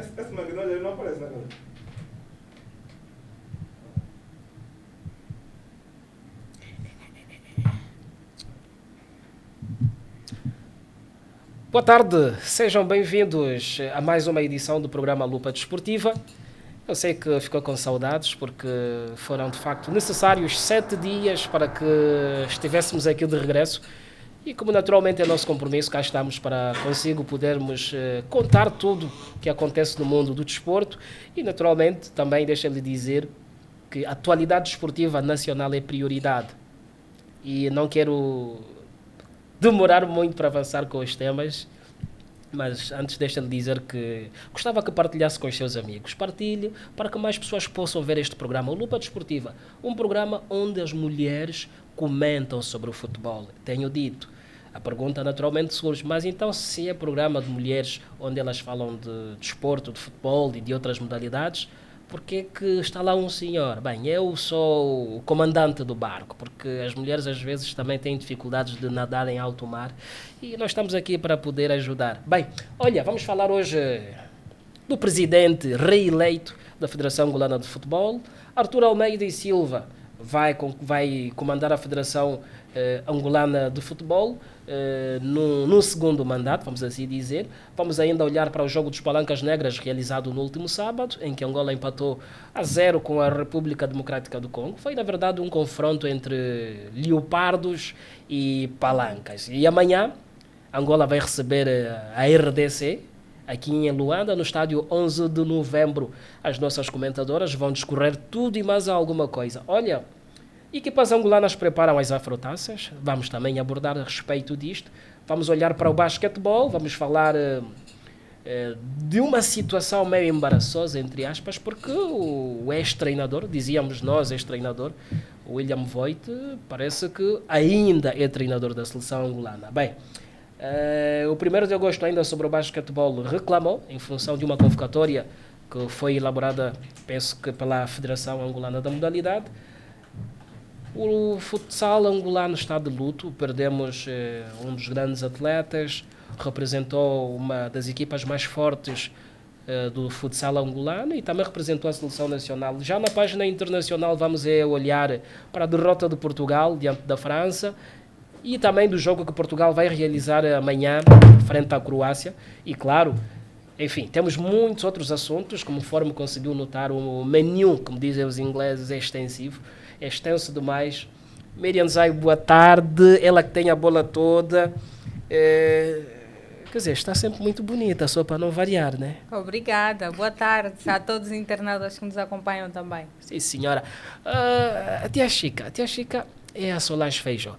Esse Magnólia não aparece na câmera. Boa tarde, sejam bem-vindos a mais uma edição do programa Lupa Desportiva. Eu sei que ficou com saudades porque foram de facto necessários 7 dias para que estivéssemos aqui de regresso e como naturalmente é nosso compromisso, cá estamos para consigo podermos contar tudo o que acontece no mundo do desporto e naturalmente também deixa-lhe dizer que a atualidade desportiva nacional é prioridade e não quero demorar muito para avançar com os temas, mas antes deixa-lhe dizer que gostava que partilhasse com os seus amigos. Partilhe para que mais pessoas possam ver este programa, o Lupa Desportiva, um programa onde as mulheres comentam sobre o futebol. Tenho dito. A pergunta naturalmente surge, mas então se é programa de mulheres onde elas falam de desporto, de futebol e de outras modalidades, porque que está lá um senhor? Bem, eu sou o comandante do barco, porque as mulheres às vezes também têm dificuldades de nadar em alto mar e nós estamos aqui para poder ajudar. Bem, olha, vamos falar hoje do presidente reeleito da Federação Angolana de Futebol, Artur Almeida e Silva. Vai comandar a Federação Angolana de Futebol no segundo mandato, vamos assim dizer. Vamos ainda olhar para o jogo dos Palancas Negras realizado no último sábado, em que Angola empatou a 0 com a República Democrática do Congo. Foi, na verdade, um confronto entre leopardos e palancas. E amanhã, Angola vai receber a RDC, aqui em Luanda, no estádio 11 de novembro. As nossas comentadoras vão discorrer tudo e mais alguma coisa. Olha, equipas angolanas preparam as afrotaças, vamos também abordar a respeito disto. Vamos olhar para o basquetebol, vamos falar de uma situação meio embaraçosa, entre aspas, porque o ex-treinador, dizíamos nós, ex-treinador, o William Voit, parece que ainda é treinador da seleção angolana. Bem, o 1º de agosto, ainda sobre o basquetebol, reclamou, em função de uma convocatória que foi elaborada, penso que pela Federação Angolana da Modalidade. O futsal angolano está de luto, perdemos um dos grandes atletas, representou uma das equipas mais fortes do futsal angolano e também representou a seleção nacional. Já na página internacional vamos olhar para a derrota de Portugal diante da França, e também do jogo que Portugal vai realizar amanhã frente à Croácia. E claro, enfim, temos muitos outros assuntos, conforme conseguiu notar, o menu, como dizem os ingleses, é extensivo, é extenso demais. Miriam Zay, boa tarde, ela que tem a bola toda. Quer dizer, está sempre muito bonita, só para não variar, né? Obrigada, boa tarde a todos os internautas que nos acompanham também. Sim, senhora. A tia Chica é a Solange Feijó.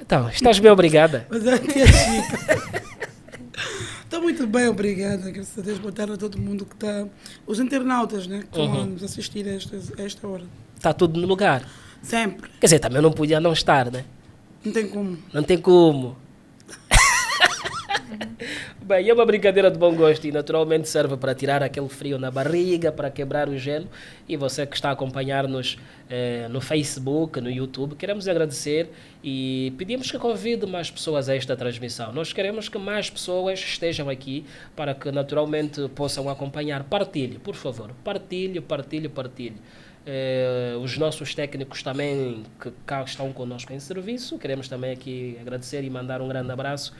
Então, estás bem, obrigada? Mas a tia Chica. Estou muito bem, obrigada. Graças a Deus, boa tarde a todo mundo que está. Os internautas, né? Que estão a nos assistir a esta hora. Está tudo no lugar? Sempre. Quer dizer, também não podia não estar, né? Não tem como. Não tem como. Bem, é uma brincadeira de bom gosto e naturalmente serve para tirar aquele frio na barriga, para quebrar o gelo. E você que está a acompanhar-nos no Facebook, no YouTube, queremos agradecer e pedimos que convide mais pessoas a esta transmissão. Nós queremos que mais pessoas estejam aqui para que naturalmente possam acompanhar. Partilhe, por favor. Partilhe. Os nossos técnicos também que cá estão conosco em serviço. Queremos também aqui agradecer e mandar um grande abraço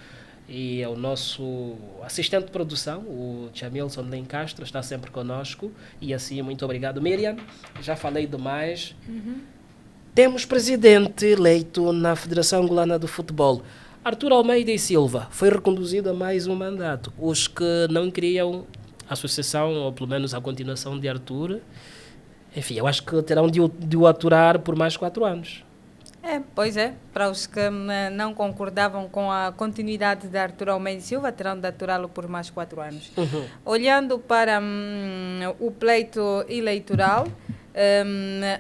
e ao nosso assistente de produção, o Jamilson Lencastre, está sempre conosco. E assim, muito obrigado. Miriam, já falei demais. Temos presidente eleito na Federação Angolana de Futebol. Artur Almeida e Silva foi reconduzido a mais um mandato. Os que não queriam a sucessão, ou pelo menos a continuação de Artur, enfim, eu acho que terão de o aturar por mais 4 anos. Pois é, para os que não concordavam com a continuidade de Artur Almeida e Silva, terão de aturá-lo por mais 4 anos. Olhando para o pleito eleitoral,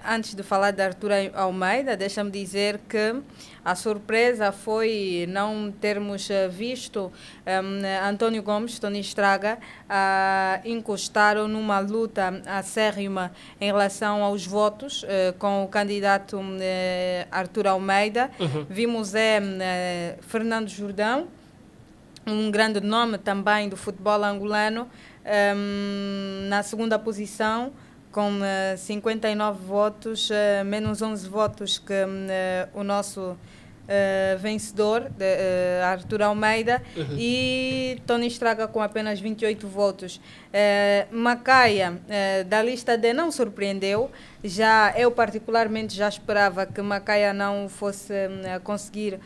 antes de falar de Artur Almeida, deixa-me dizer que a surpresa foi não termos visto António Gomes, Tony Estraga, encostaram numa luta acérrima em relação aos votos com o candidato Artur Almeida. Vimos Fernando Jordão, um grande nome também do futebol angolano, Na segunda posição, com 59 votos, menos 11 votos que o nosso vencedor, Arthur Almeida, e Tony Estraga com apenas 28 votos. Macaia, da lista D, não surpreendeu. Eu particularmente já esperava que Macaia não fosse conseguir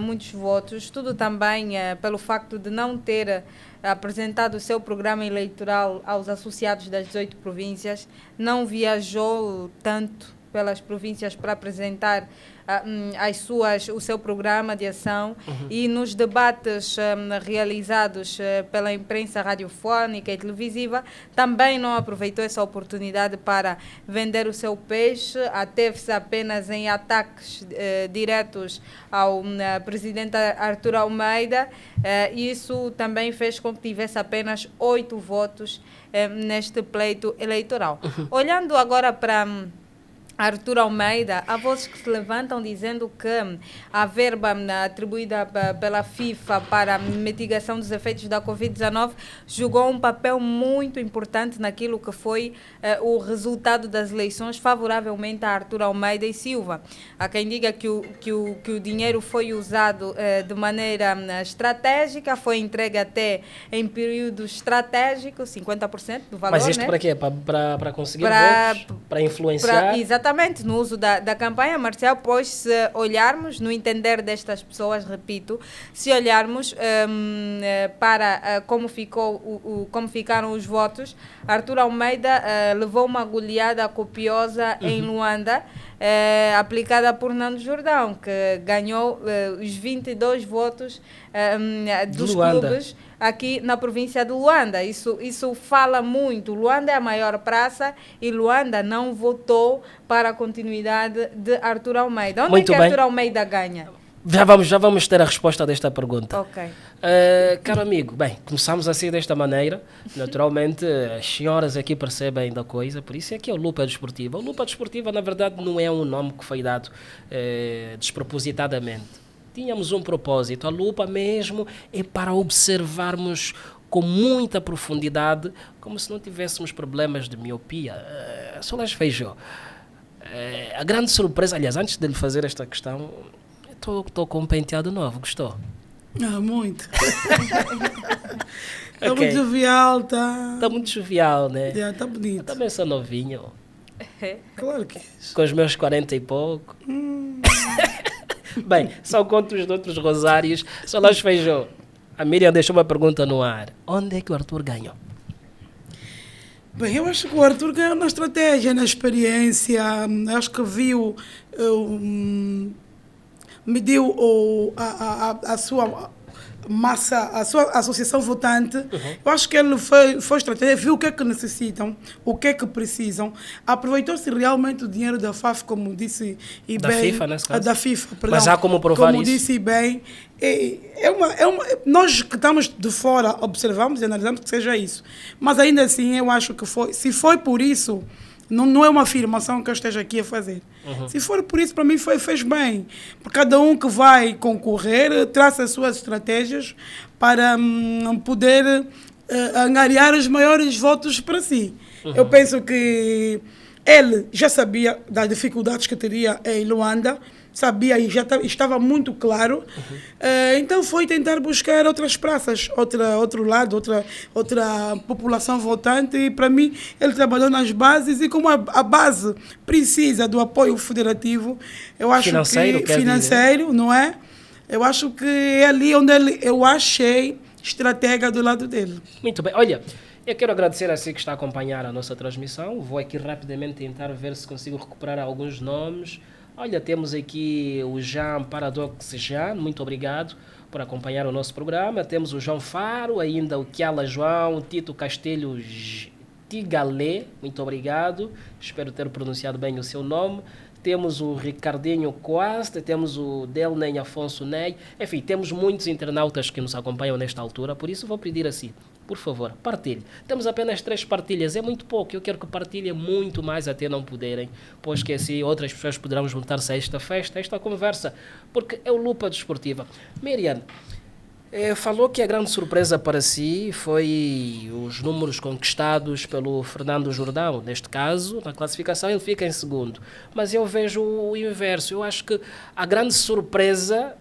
muitos votos, tudo também pelo facto de não ter apresentado o seu programa eleitoral aos associados das 18 províncias, não viajou tanto pelas províncias para apresentar o seu programa de ação, e nos debates realizados pela imprensa radiofónica e televisiva também não aproveitou essa oportunidade para vender o seu peixe, ateve-se apenas em ataques diretos ao presidente Arthur Almeida, e isso também fez com que tivesse apenas 8 votos neste pleito eleitoral. Olhando agora para Arthur Almeida, há vozes que se levantam dizendo que a verba atribuída pela FIFA para a mitigação dos efeitos da Covid-19 jogou um papel muito importante naquilo que foi o resultado das eleições favoravelmente a Arthur Almeida e Silva. Há quem diga que o dinheiro foi usado de maneira estratégica, foi entregue até em período estratégico, 50% do valor. Mas isto, né? Para quê? Para conseguir votos? Para influenciar? Exatamente, no uso da campanha, Marcial, pois se olharmos, no entender destas pessoas, repito, se olharmos para como ficaram os votos, Arthur Almeida levou uma goleada copiosa em Luanda, aplicada por Nando Jordão, que ganhou os 22 votos dos clubes aqui na província de Luanda. Isso fala muito. Luanda é a maior praça e Luanda não votou para a continuidade de Arthur Almeida. Onde muito é que bem. Arthur Almeida ganha? Já vamos ter a resposta desta pergunta. Ok. Caro amigo, bem, começamos assim desta maneira. Naturalmente, as senhoras aqui percebem da coisa, por isso é que é o Lupa Desportiva. O Lupa Desportiva, na verdade, não é um nome que foi dado despropositadamente. Tínhamos um propósito. A lupa mesmo é para observarmos com muita profundidade, como se não tivéssemos problemas de miopia. Solange Feijó, a grande surpresa, aliás, antes de lhe fazer esta questão, estou com um penteado novo, gostou? Muito. Está Ok. muito jovial, está... Está muito jovial, né? Está bonito. Eu também sou novinho, Claro que é. com os meus 40 e pouco. Bem, são contos de outros rosários. Solange Feijó, a Miriam deixou uma pergunta no ar. Onde é que o Arthur ganhou? Bem, eu acho que o Arthur ganhou na estratégia, na experiência. Acho que viu, mediu a sua massa, a sua associação votante. Eu acho que ele foi estratégia, viu o que é que necessitam, o que é que precisam. Aproveitou-se realmente o dinheiro da FAF, como disse e Da bem. FIFA, nesse caso? Da FIFA, perdão. Mas há como provar como isso? disse bem. Nós que estamos de fora observamos e analisamos que seja isso. Mas ainda assim, eu acho que foi. Se foi por isso, não é uma afirmação que eu esteja aqui a fazer. Se for por isso, para mim fez bem. Porque cada um que vai concorrer traça as suas estratégias para poder angariar os maiores votos para si. Eu penso que ele já sabia das dificuldades que teria em Luanda, sabia e já estava muito claro. Então foi tentar buscar outras praças, outro lado, outra população votante, e para mim ele trabalhou nas bases, e como a base precisa do apoio federativo, eu acho financeiro, não é? Eu acho que é ali onde eu achei estratega do lado dele. Muito bem, olha, eu quero agradecer a si que está a acompanhar a nossa transmissão. Vou aqui rapidamente tentar ver se consigo recuperar alguns nomes. Olha, temos aqui o Jean Paradox Jean, muito obrigado por acompanhar o nosso programa. Temos o João Faro, ainda o Kiala João, o Tito Castelho Tigalé, muito obrigado. Espero ter pronunciado bem o seu nome. Temos o Ricardinho Coasta, temos o Delney Afonso Ney. Enfim, temos muitos internautas que nos acompanham nesta altura, por isso vou pedir assim, por favor, partilhe. Temos apenas 3 partilhas, é muito pouco. Eu quero que partilhem muito mais até não poderem, pois que assim outras pessoas poderão juntar-se a esta festa, a esta conversa, porque é o Lupa Desportiva. Miriam, Falou que a grande surpresa para si foi os números conquistados pelo Fernando Jordão. Neste caso, na classificação, ele fica em segundo. Mas eu vejo o inverso. Eu acho que a grande surpresa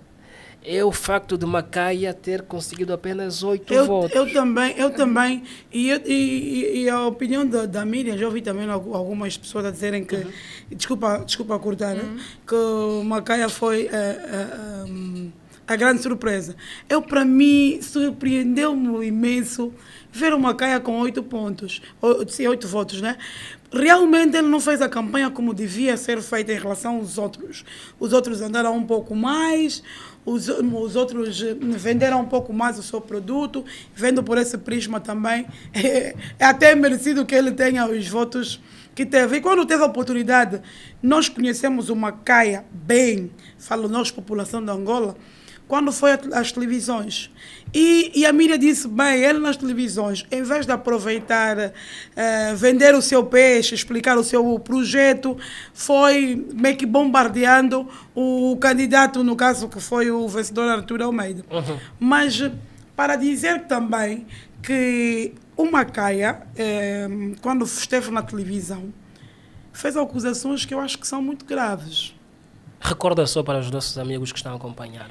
é o facto de Macaia ter conseguido apenas 8 votos. Eu também. E a opinião da Miriam, já ouvi também algumas pessoas a dizerem que, desculpa cortar, que o Macaia foi a grande surpresa. Para mim, surpreendeu-me imenso ver o Macaia com 8 pontos, 8 votos, né? Realmente ele não fez a campanha como devia ser feita em relação aos outros. Os outros andaram um pouco mais, os outros venderam um pouco mais o seu produto, vendo por esse prisma também, é até merecido que ele tenha os votos que teve. E quando teve a oportunidade, nós conhecemos o Macaia bem, falo nós, população da Angola, quando foi às televisões. E a Miriam disse, bem, ele nas televisões, em vez de aproveitar, vender o seu peixe, explicar o seu projeto, foi meio que bombardeando o candidato, no caso que foi o vencedor Artur Almeida. Mas para dizer também que o Macaia, quando esteve na televisão, fez acusações que eu acho que são muito graves. Recorda só para os nossos amigos que estão a acompanhar.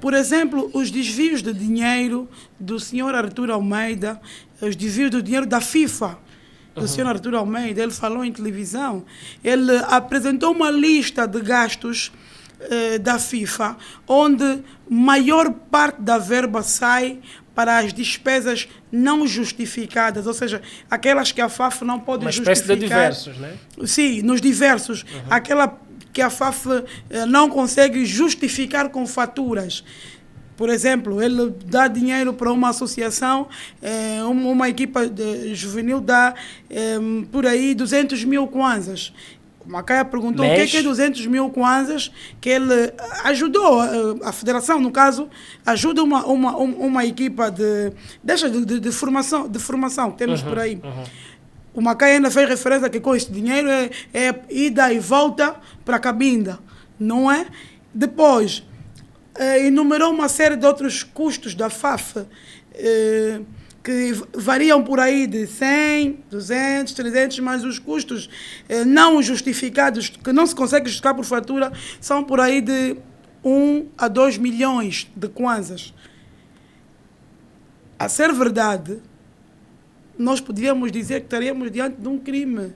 Por exemplo, os desvios de dinheiro do senhor Artur Almeida, os desvios do dinheiro da FIFA, do senhor Artur Almeida, ele falou em televisão, ele apresentou uma lista de gastos da FIFA, onde maior parte da verba sai para as despesas não justificadas, ou seja, aquelas que a FAF não pode justificar. Uma espécie de diversos, né? Sim, nos diversos. Aquela que a FAF não consegue justificar com faturas. Por exemplo, ele dá dinheiro para uma associação, uma equipa juvenil dá por aí 200 mil kwanzas. O Macaia perguntou o que é 200 mil kwanzas, que ele ajudou, a federação, no caso, ajuda uma equipa de formação que temos por aí. O Macaia ainda fez referência que com esse dinheiro é ida e volta para a Cabinda, não é? Depois, enumerou uma série de outros custos da FAF, que variam por aí de 100, 200, 300, mas os custos não justificados, que não se consegue justificar por fatura, são por aí de 1 a 2 milhões de kwanzas. A ser verdade, nós podíamos dizer que estaríamos diante de um crime.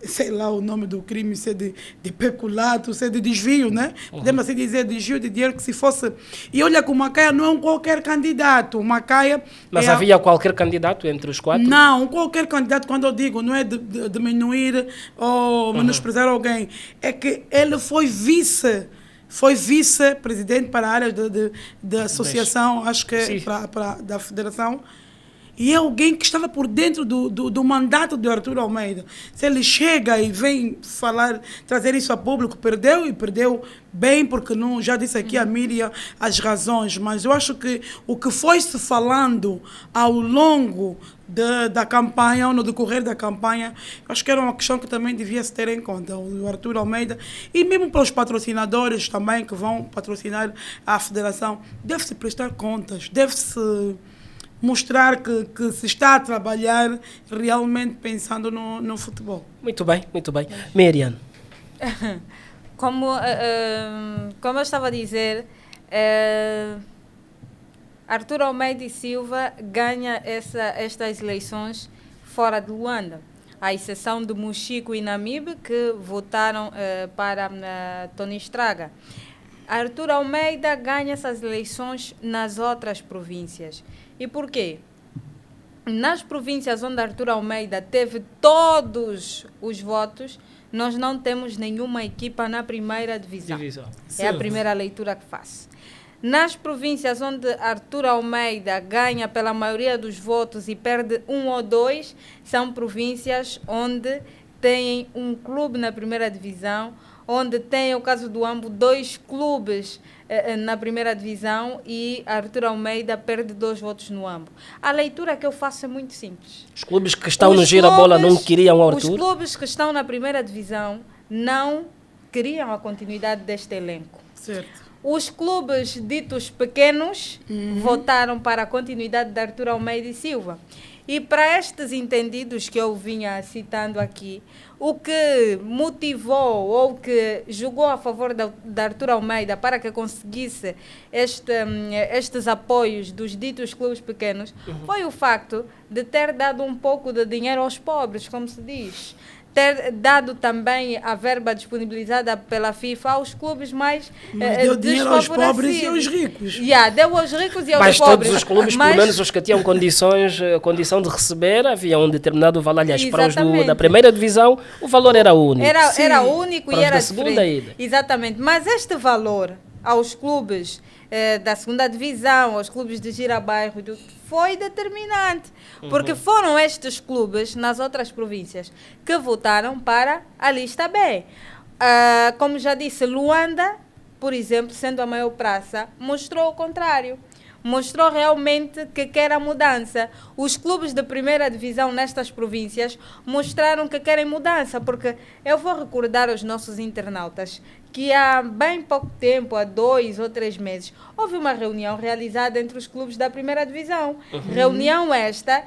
Sei lá o nome do crime, ser de peculato, ser de desvio, né? Podemos assim dizer, desvio de dinheiro, que se fosse... E olha que o Macaia não é um qualquer candidato. O Macaia... Mas havia qualquer candidato entre os 4? Não, qualquer candidato, quando eu digo, não é de diminuir ou menosprezar alguém, é que ele foi vice-presidente para a área de associação, acho que da federação. E é alguém que estava por dentro do mandato de Artur Almeida. Se ele chega e vem trazer isso a público, perdeu bem, porque não, já disse aqui a Miriam as razões, mas eu acho que o que foi-se falando ao longo da campanha, ou no decorrer da campanha, acho que era uma questão que também devia se ter em conta, o Artur Almeida, e mesmo para os patrocinadores também que vão patrocinar a federação, deve-se prestar contas, deve-se mostrar que se está a trabalhar realmente pensando no futebol. Muito bem, muito bem. Miriam. Como eu estava a dizer, Artur Almeida e Silva ganha estas eleições fora de Luanda, à exceção de Mochico e Namibe, que votaram para Tony Estraga. Artur Almeida ganha essas eleições nas outras províncias. E por quê? Nas províncias onde Artur Almeida teve todos os votos, nós não temos nenhuma equipa na primeira divisão. É a primeira leitura que faço. Nas províncias onde Artur Almeida ganha pela maioria dos votos e perde 1 ou 2, são províncias onde tem um clube na primeira divisão, onde tem, o caso do Ambo, 2 clubes na primeira divisão e Artur Almeida perde 2 votos no Ambo. A leitura que eu faço é muito simples. Os clubes que estão no Gira-Bola não queriam o Artur? Os clubes que estão na primeira divisão não queriam a continuidade deste elenco. Certo. Os clubes ditos pequenos votaram para a continuidade de Artur Almeida e Silva. E para estes entendidos que eu vinha citando aqui, o que motivou ou que jogou a favor de Artur Almeida para que conseguisse estes apoios dos ditos clubes pequenos foi o facto de ter dado um pouco de dinheiro aos pobres, como se diz. Ter dado também a verba disponibilizada pela FIFA aos clubes mais deu dinheiro aos pobres e aos ricos. Deu aos ricos e aos Mas pobres. todos os clubes, pelo menos os que tinham condição de receber, havia um determinado valor. Aliás, para os da primeira divisão, o valor era único. Era único para e era da segunda diferente. ainda. Exatamente. Mas este valor aos clubes da segunda divisão, aos clubes de Girabairro, foi determinante, porque foram estes clubes nas outras províncias que votaram para a lista B. Como já disse, Luanda, por exemplo, sendo a maior praça, mostrou o contrário. Mostrou realmente que quer a mudança. Os clubes de primeira divisão nestas províncias mostraram que querem mudança, porque eu vou recordar aos nossos internautas que há bem pouco tempo, há 2 ou 3 meses, houve uma reunião realizada entre os clubes da primeira divisão. Reunião esta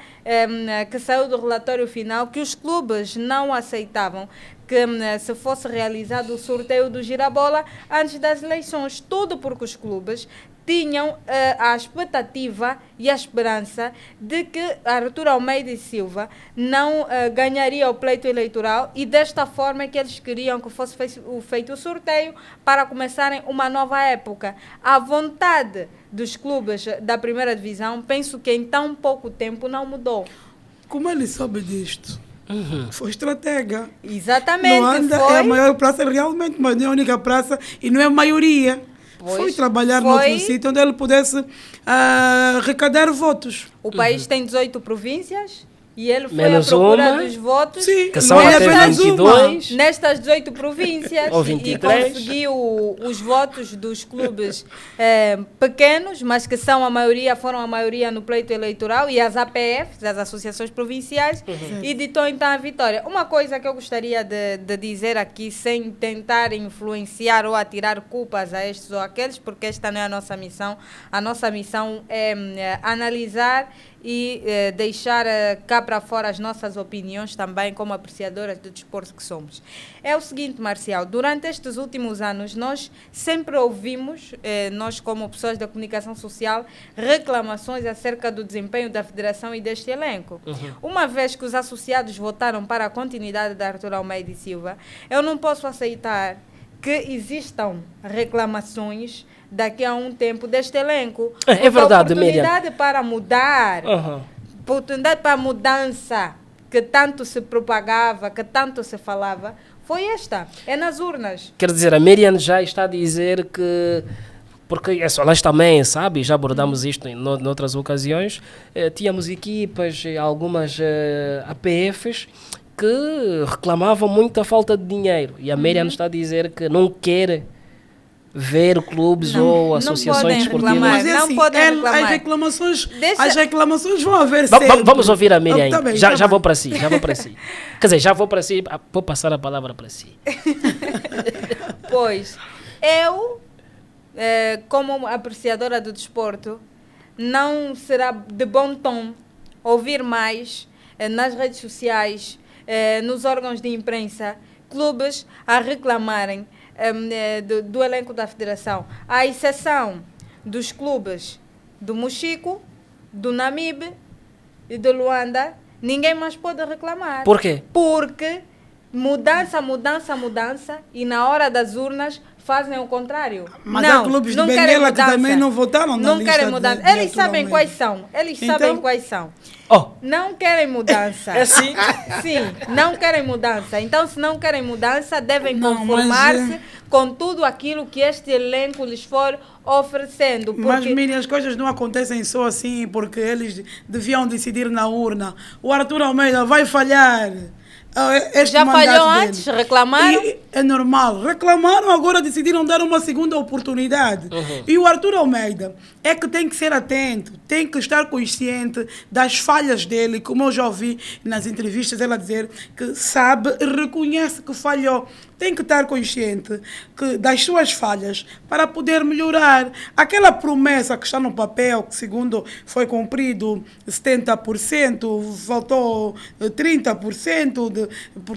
que saiu do relatório final, que os clubes não aceitavam que se fosse realizado o sorteio do Girabola antes das eleições. Tudo porque os clubes tinham a expectativa e a esperança de que Artur Almeida e Silva não ganharia o pleito eleitoral, e desta forma é que eles queriam que fosse feito o sorteio para começarem uma nova época. A vontade dos clubes da primeira divisão, penso que em tão pouco tempo não mudou. Como ele soube disto? Foi estratega. Exatamente. Luanda é a maior praça realmente, mas não é a única praça e não é a maioria. Foi trabalhar noutro sítio onde ele pudesse arrecadar votos. O país tem 18 províncias e ele foi menos à procura uma, dos votos. Sim, que são até 22. Nestas 18 províncias. Ou e 23. conseguiu os votos dos clubes pequenos, mas que são foram a maioria no pleito eleitoral, e as APFs, as associações provinciais, e ditou então a vitória. Uma coisa que eu gostaria de dizer aqui, sem tentar influenciar ou atirar culpas a estes ou aqueles, porque esta não é a nossa missão. A nossa missão é analisar e deixar cá para fora as nossas opiniões também, como apreciadoras do desporto que somos. É o seguinte, Marcial, durante estes últimos anos nós sempre ouvimos, nós como pessoas da comunicação social, reclamações acerca do desempenho da federação e deste elenco. Uma vez que os associados votaram para a continuidade de Artur Almeida e Silva, eu não posso aceitar que existam reclamações daqui a um tempo deste elenco. É verdade, Miriam. A oportunidade para mudar, oportunidade para a mudança que tanto se propagava, que tanto se falava, foi esta, é nas urnas. Quer dizer, a Miriam já está a dizer que, porque nós também, sabe, já abordamos isto em outras ocasiões, tínhamos equipas, algumas APFs, que reclamavam muito a falta de dinheiro. E a Miriam está a dizer que não quer ver clubes ou associações desportivas. Mas é assim, não podem reclamar. As reclamações vão haver sempre. Vamos ouvir a Miriam. Tá bem, já vou para si, Quer dizer, já vou para si, vou passar a palavra para si. Pois, eu, como apreciadora do desporto, não será de bom tom ouvir mais nas redes sociais, nos órgãos de imprensa, clubes a reclamarem do elenco da federação, à exceção dos clubes do Mochico, do Namibe e do Luanda. Ninguém mais pode reclamar. Por quê? Porque mudança, e na hora das urnas fazem o contrário. Mas há clubes de Benguela que também não votaram na lista. Não querem mudança. Eles sabem quais são. Sabem quais são. Não querem mudança. É sim? Sim, não querem mudança. Então, se não querem mudança, devem conformar-se com tudo aquilo que este elenco lhes for oferecendo. Mas, Miriam, as coisas não acontecem só assim porque eles deviam decidir na urna. O Artur Almeida vai falhar. este Já mandato falhou dele. antes? Reclamaram? E é normal. Reclamaram, agora decidiram dar uma segunda oportunidade. E o Arthur Almeida é que tem que ser atento, tem que estar consciente das falhas dele, como eu já ouvi nas entrevistas ela dizer que sabe, reconhece que falhou. Tem que estar consciente das suas falhas para poder melhorar. Aquela promessa que está no papel, que segundo foi cumprido 70%, faltou 30%,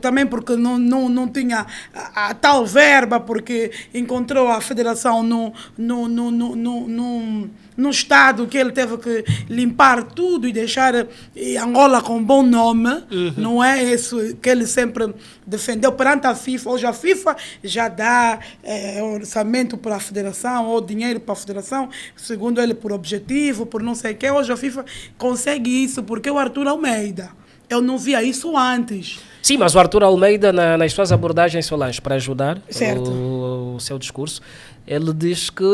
também porque não tinha a tal verba, porque encontrou a federação no estado que ele teve que limpar tudo e deixar Angola com bom nome. Não é isso que ele sempre defendeu perante a FIFA. Hoje a FIFA já dá orçamento para a federação ou dinheiro para a federação, segundo ele, por objetivo, por não sei o quê. Hoje a FIFA consegue isso porque o Arthur Almeida, eu não via isso antes. Sim, mas o Arthur Almeida, nas suas abordagens, Solange, para ajudar o seu discurso, ele diz que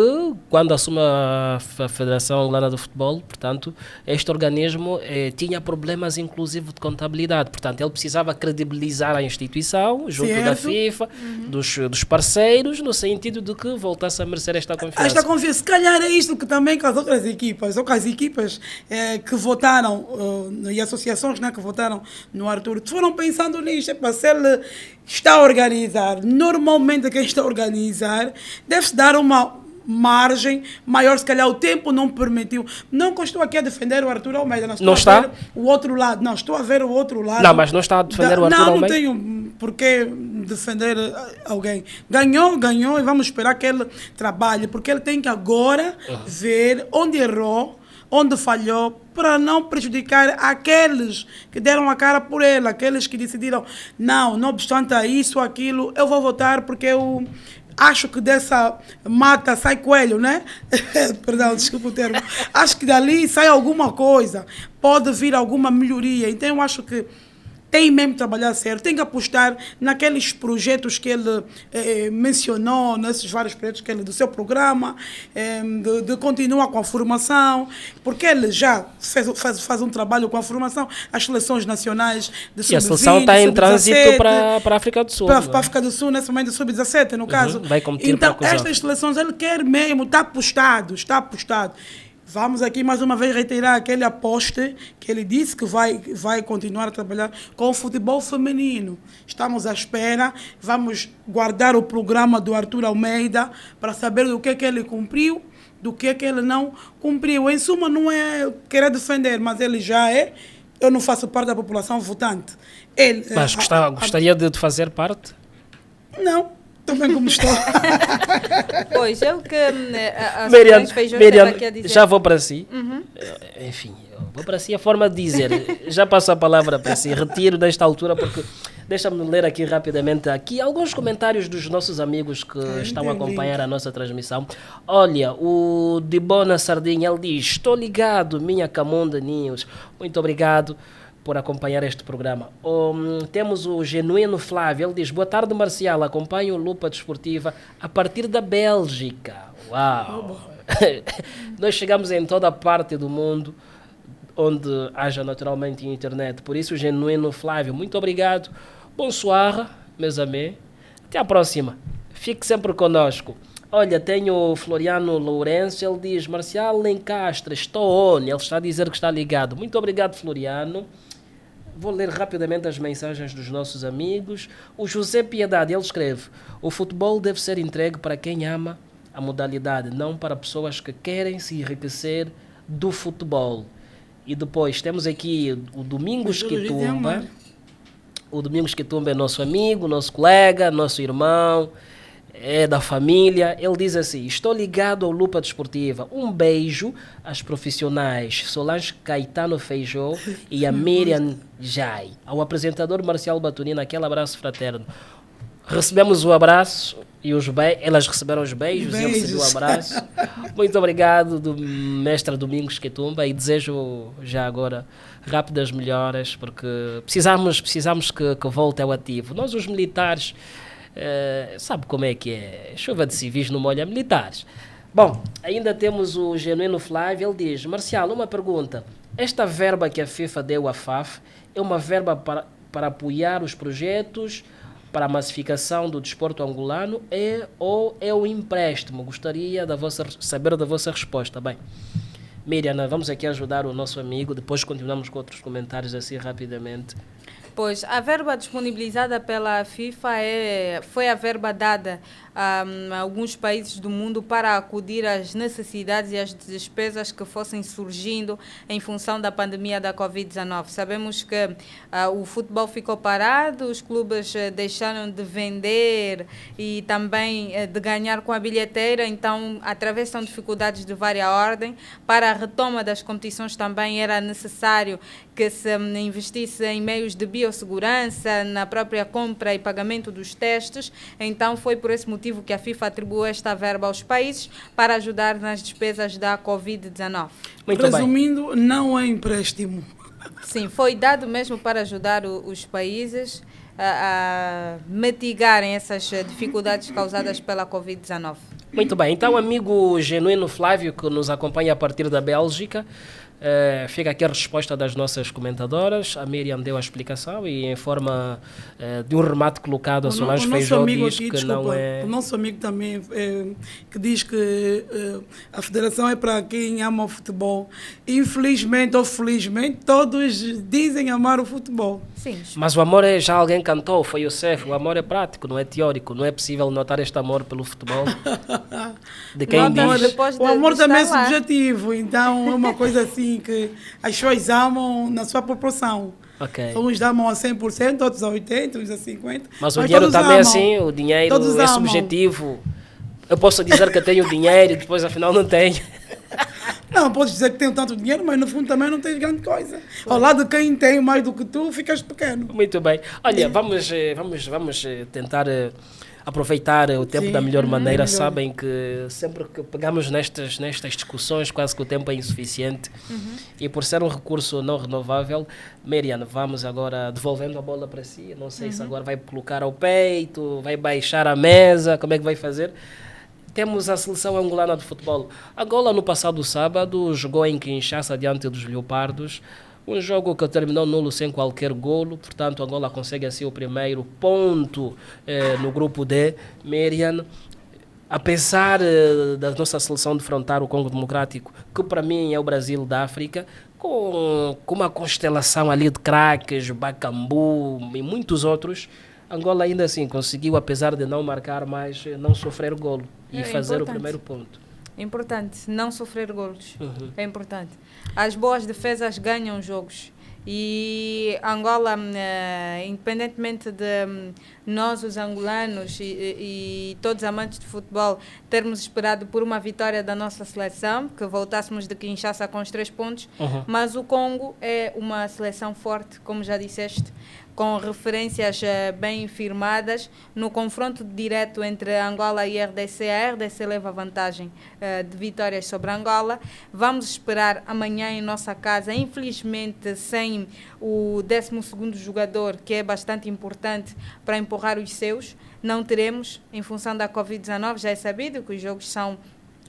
quando assume a Federação Angolana de Futebol, portanto, este organismo tinha problemas inclusive de contabilidade. Portanto, ele precisava credibilizar a instituição junto da FIFA, dos parceiros, no sentido de que voltasse a merecer esta confiança. Esta confiança, se calhar é isto que também com as outras equipas, ou com as equipas que votaram, e associações, né, que votaram no Arthur, foram pensando nisto. Se ele está a organizar, normalmente quem está a organizar deve-se dar uma margem maior, se calhar o tempo não permitiu. Não que eu estou aqui a defender o Arthur Almeida, não estou a ver o outro lado. Não, estou a ver o outro lado. Não, mas não está a defender o Arthur Almeida? Não tenho por que defender alguém. Ganhou e vamos esperar que ele trabalhe, porque ele tem que agora ver onde errou, onde falhou, para não prejudicar aqueles que deram a cara por ele, aqueles que decidiram, não obstante a isso, aquilo, eu vou votar porque eu acho que dessa mata sai coelho, né? Perdão, desculpa o termo. Acho que dali sai alguma coisa, pode vir alguma melhoria. Então eu acho que tem mesmo que trabalhar certo, tem que apostar naqueles projetos que ele mencionou, nesses vários projetos que ele, do seu programa, de continuar com a formação, porque ele já faz um trabalho com a formação, as seleções nacionais de sub-20, e a seleção está em trânsito para a África do Sul. Para a África do Sul, nesse momento do sub-17, no caso. Vai competir então, para estas seleções, ele quer mesmo, está apostado. Vamos aqui mais uma vez reiterar aquele aposte que ele disse que vai continuar a trabalhar com o futebol feminino. Estamos à espera, vamos guardar o programa do Arthur Almeida para saber do que ele cumpriu, do que ele não cumpriu. Em suma, não é querer defender, mas ele já é. Eu não faço parte da população votante. Mas gostaria de fazer parte? Não. Também como estou. Pois, é o que Miriam, já vou para si. Enfim, vou para si a forma de dizer. Já passo a palavra para si. Retiro desta altura porque deixa-me ler aqui rapidamente alguns comentários dos nossos amigos que estão a acompanhar a nossa transmissão. Olha, o Dibona Sardinha, ele diz, estou ligado, minha Camunda News. Muito obrigado por acompanhar este programa. Temos o Genuíno Flávio, ele diz, boa tarde Marcial, acompanho o Lupa Desportiva a partir da Bélgica. Uau! Nós chegamos em toda a parte do mundo onde haja naturalmente internet, por isso Genuíno Flávio, muito obrigado. Bonsoir, meus amigos. Até a próxima. Fique sempre conosco. Olha, tenho o Floriano Lourenço, ele diz, Marcial Lencastre, estou on, ele está a dizer que está ligado. Muito obrigado, Floriano. Vou ler rapidamente as mensagens dos nossos amigos. O José Piedade, ele escreve, o futebol deve ser entregue para quem ama a modalidade, não para pessoas que querem se enriquecer do futebol. E depois temos aqui o Domingos Quitumba. O Domingos Quitumba é nosso amigo, nosso colega, nosso irmão, é da família. Ele diz assim, estou ligado ao Lupa Desportiva. Um beijo às profissionais Solange Caetano Feijó e a Miriam Jai. Ao apresentador Marcial Batunino, aquele abraço fraterno. Recebemos o abraço e elas receberam os beijos. Eu recebi o abraço. Muito obrigado, mestre Domingos Quitumba, e desejo já agora rápidas melhoras, porque precisamos que volte ao ativo. Nós, os militares, sabe como é que é? Chuva de civis não molha militares. Bom, ainda temos o Genuíno Flávio, ele diz, Marcial, uma pergunta. Esta verba que a FIFA deu à FAF é uma verba para para apoiar os projetos para a massificação do desporto angolano ou é o empréstimo? Gostaria de saber da vossa resposta. Bem, Miriam, vamos aqui ajudar o nosso amigo, depois continuamos com outros comentários assim rapidamente. Pois, a verba disponibilizada pela FIFA foi a verba dada a alguns países do mundo para acudir às necessidades e às despesas que fossem surgindo em função da pandemia da Covid-19. Sabemos que o futebol ficou parado, os clubes deixaram de vender e também de ganhar com a bilheteira, então atravessam dificuldades de várias ordens. Para a retoma das competições também era necessário que se investisse em meios de biossegurança, na própria compra e pagamento dos testes. Então foi por esse motivo que a FIFA atribuiu esta verba aos países para ajudar nas despesas da Covid-19. Resumindo, não é empréstimo. Sim, foi dado mesmo para ajudar os países a mitigarem essas dificuldades causadas pela Covid-19. Muito bem, então amigo Genuíno Flávio, que nos acompanha a partir da Bélgica, fica aqui a resposta das nossas comentadoras. A Miriam deu a explicação e em forma de um remate colocado, a Solange Feijó diz aqui, que desculpa, não é... O nosso amigo também que diz que a federação é para quem ama o futebol. Infelizmente ou felizmente, todos dizem amar o futebol. Sim. Mas o amor já alguém cantou, foi o Cef. O amor é prático, não é teórico. Não é possível notar este amor pelo futebol. De quem diz... O amor também é subjetivo, então é uma coisa assim que as pessoas amam na sua proporção. Okay. Uns amam a 100%, outros a 80%, uns a 50%. Mas o dinheiro também é assim, o dinheiro é subjetivo. Eu posso dizer que eu tenho dinheiro e depois afinal não tenho. Não, podes dizer que tenho tanto dinheiro, mas no fundo também não tens grande coisa. Ao lado de quem tem mais do que tu, ficas pequeno. Muito bem. Olha, vamos tentar... aproveitar o tempo da melhor maneira. Sabem que sempre que pegamos nestas discussões, quase que o tempo é insuficiente. E por ser um recurso não renovável, Miriam, vamos agora devolvendo a bola para si. Não sei se agora vai colocar ao peito, vai baixar a mesa, como é que vai fazer? Temos a seleção angolana de futebol. Angola, no passado sábado, jogou em Kinshasa diante dos Leopardos. Um jogo que terminou nulo sem qualquer golo, portanto Angola consegue assim o primeiro ponto no grupo D. Miriam, apesar da nossa seleção defrontar o Congo Democrático, que para mim é o Brasil da África, com uma constelação ali de craques, Bacambu e muitos outros, Angola ainda assim conseguiu, apesar de não marcar mais, não sofrer golo e fazer o primeiro ponto. Importante, não sofrer golos. É importante. As boas defesas ganham jogos. E Angola, independentemente de nós, os angolanos e todos amantes de futebol, termos esperado por uma vitória da nossa seleção, que voltássemos de Kinshasa com os 3 pontos, mas o Congo é uma seleção forte, como já disseste, com referências bem firmadas. No confronto direto entre Angola e RDC, a RDC leva vantagem de vitórias sobre Angola. Vamos esperar amanhã em nossa casa, infelizmente sem o 12º jogador, que é bastante importante para empurrar os seus. Não teremos, em função da Covid-19, já é sabido que os jogos são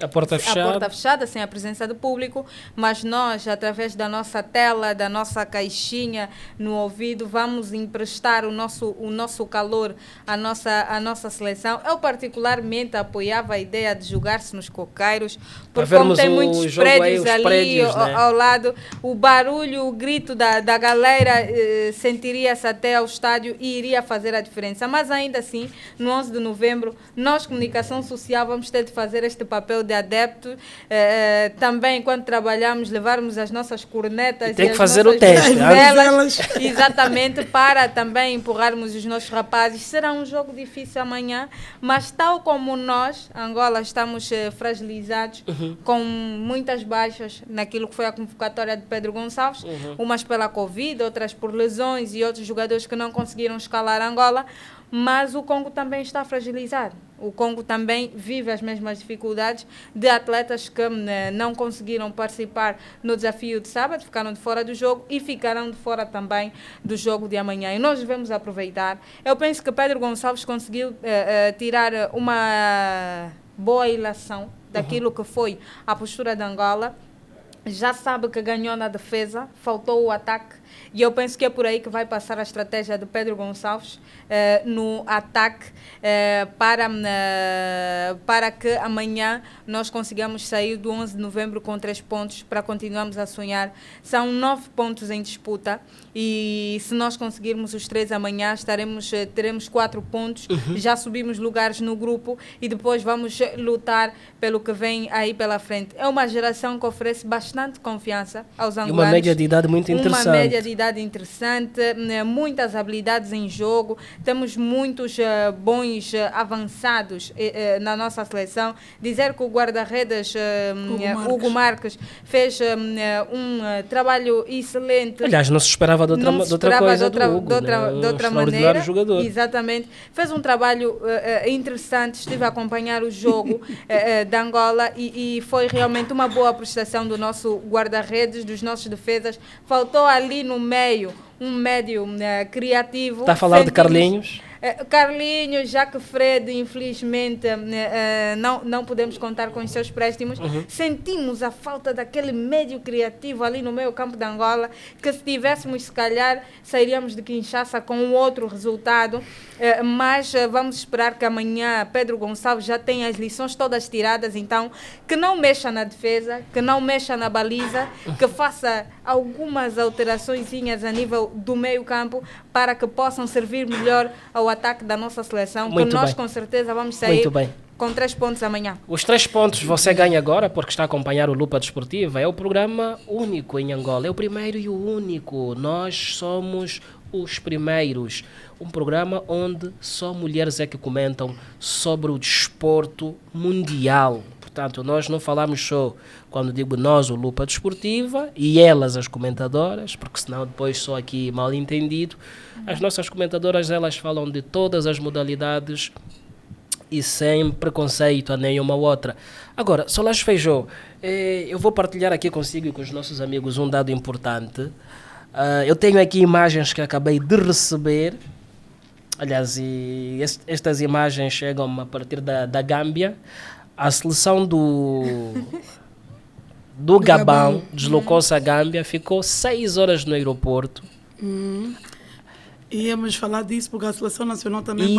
a porta fechada, sem a presença do público, mas nós, através da nossa tela, da nossa caixinha no ouvido, vamos emprestar o nosso calor à nossa seleção. Eu particularmente apoiava a ideia de jogar-se nos coqueiros, porque como tem muitos prédios ali ao lado, o barulho, o grito da galera sentiria-se até ao estádio e iria fazer a diferença. Mas ainda assim, no 11 de novembro, nós, Comunicação Social, vamos ter de fazer este papel de adepto, também quando trabalhamos levarmos as nossas cornetas tem que fazer o teste, exatamente, para também empurrarmos os nossos rapazes. Será um jogo difícil amanhã, mas tal como nós, Angola, estamos fragilizados, com muitas baixas naquilo que foi a convocatória de Pedro Gonçalves, umas pela Covid, outras por lesões e outros jogadores que não conseguiram escalar Angola. Mas o Congo também está fragilizado. O Congo também vive as mesmas dificuldades de atletas que não conseguiram participar no desafio de sábado, ficaram de fora do jogo e ficarão de fora também do jogo de amanhã. E nós devemos aproveitar. Eu penso que Pedro Gonçalves conseguiu tirar uma boa ilação daquilo que foi a postura de Angola. Já sabe que ganhou na defesa, faltou o ataque. E eu penso que é por aí que vai passar a estratégia de Pedro Gonçalves no ataque para que amanhã nós consigamos sair do 11 de novembro com 3 pontos para continuarmos a sonhar. São 9 pontos em disputa e se nós conseguirmos os 3 amanhã teremos 4 pontos, já subimos lugares no grupo e depois vamos lutar pelo que vem aí pela frente. É uma geração que oferece bastante confiança aos angolanos. E uma média de idade muito interessante. Uma média de idade interessante, muitas habilidades em jogo, temos muitos bons avançados na nossa seleção. Dizer que o guarda-redes Hugo Marques fez um trabalho excelente. Aliás, não se esperava de outra coisa do Hugo, de outra maneira. Jogador. Exatamente. Fez um trabalho interessante, estive a acompanhar o jogo da Angola e foi realmente uma boa prestação do nosso guarda-redes, dos nossos defesas. Faltou ali no meio um médio criativo. Está a falar de Carlinhos? Carlinhos, já que Fred, infelizmente, não podemos contar com os seus préstimos, sentimos a falta daquele médio criativo ali no meio campo da Angola, que se tivéssemos, se calhar, sairíamos de Kinshasa com um outro resultado, mas vamos esperar que amanhã Pedro Gonçalves já tenha as lições todas tiradas, então, que não mexa na defesa, que não mexa na baliza, que faça algumas alteraçõezinhas a nível do meio campo, para que possam servir melhor ao ataque da nossa seleção, Muito que nós bem. com certeza vamos sair com 3 pontos amanhã. Os 3 pontos você ganha agora porque está a acompanhar o Lupa Desportiva. É o programa único em Angola, é o primeiro e o único. Nós somos os primeiros. Um programa onde só mulheres é que comentam sobre o desporto mundial. Portanto, nós não falamos só, quando digo nós, o Lupa Desportiva, e elas, as comentadoras, porque senão depois só aqui mal entendido. As nossas comentadoras, elas falam de todas as modalidades e sem preconceito a nenhuma outra. Agora, Solange Feijó, eu vou partilhar aqui consigo e com os nossos amigos um dado importante. Eu tenho aqui imagens que acabei de receber. Aliás, estas imagens chegam a partir da Gâmbia. A seleção do Gabão deslocou-se à Gâmbia, ficou 6 horas no aeroporto. Íamos falar disso porque a Seleção Nacional também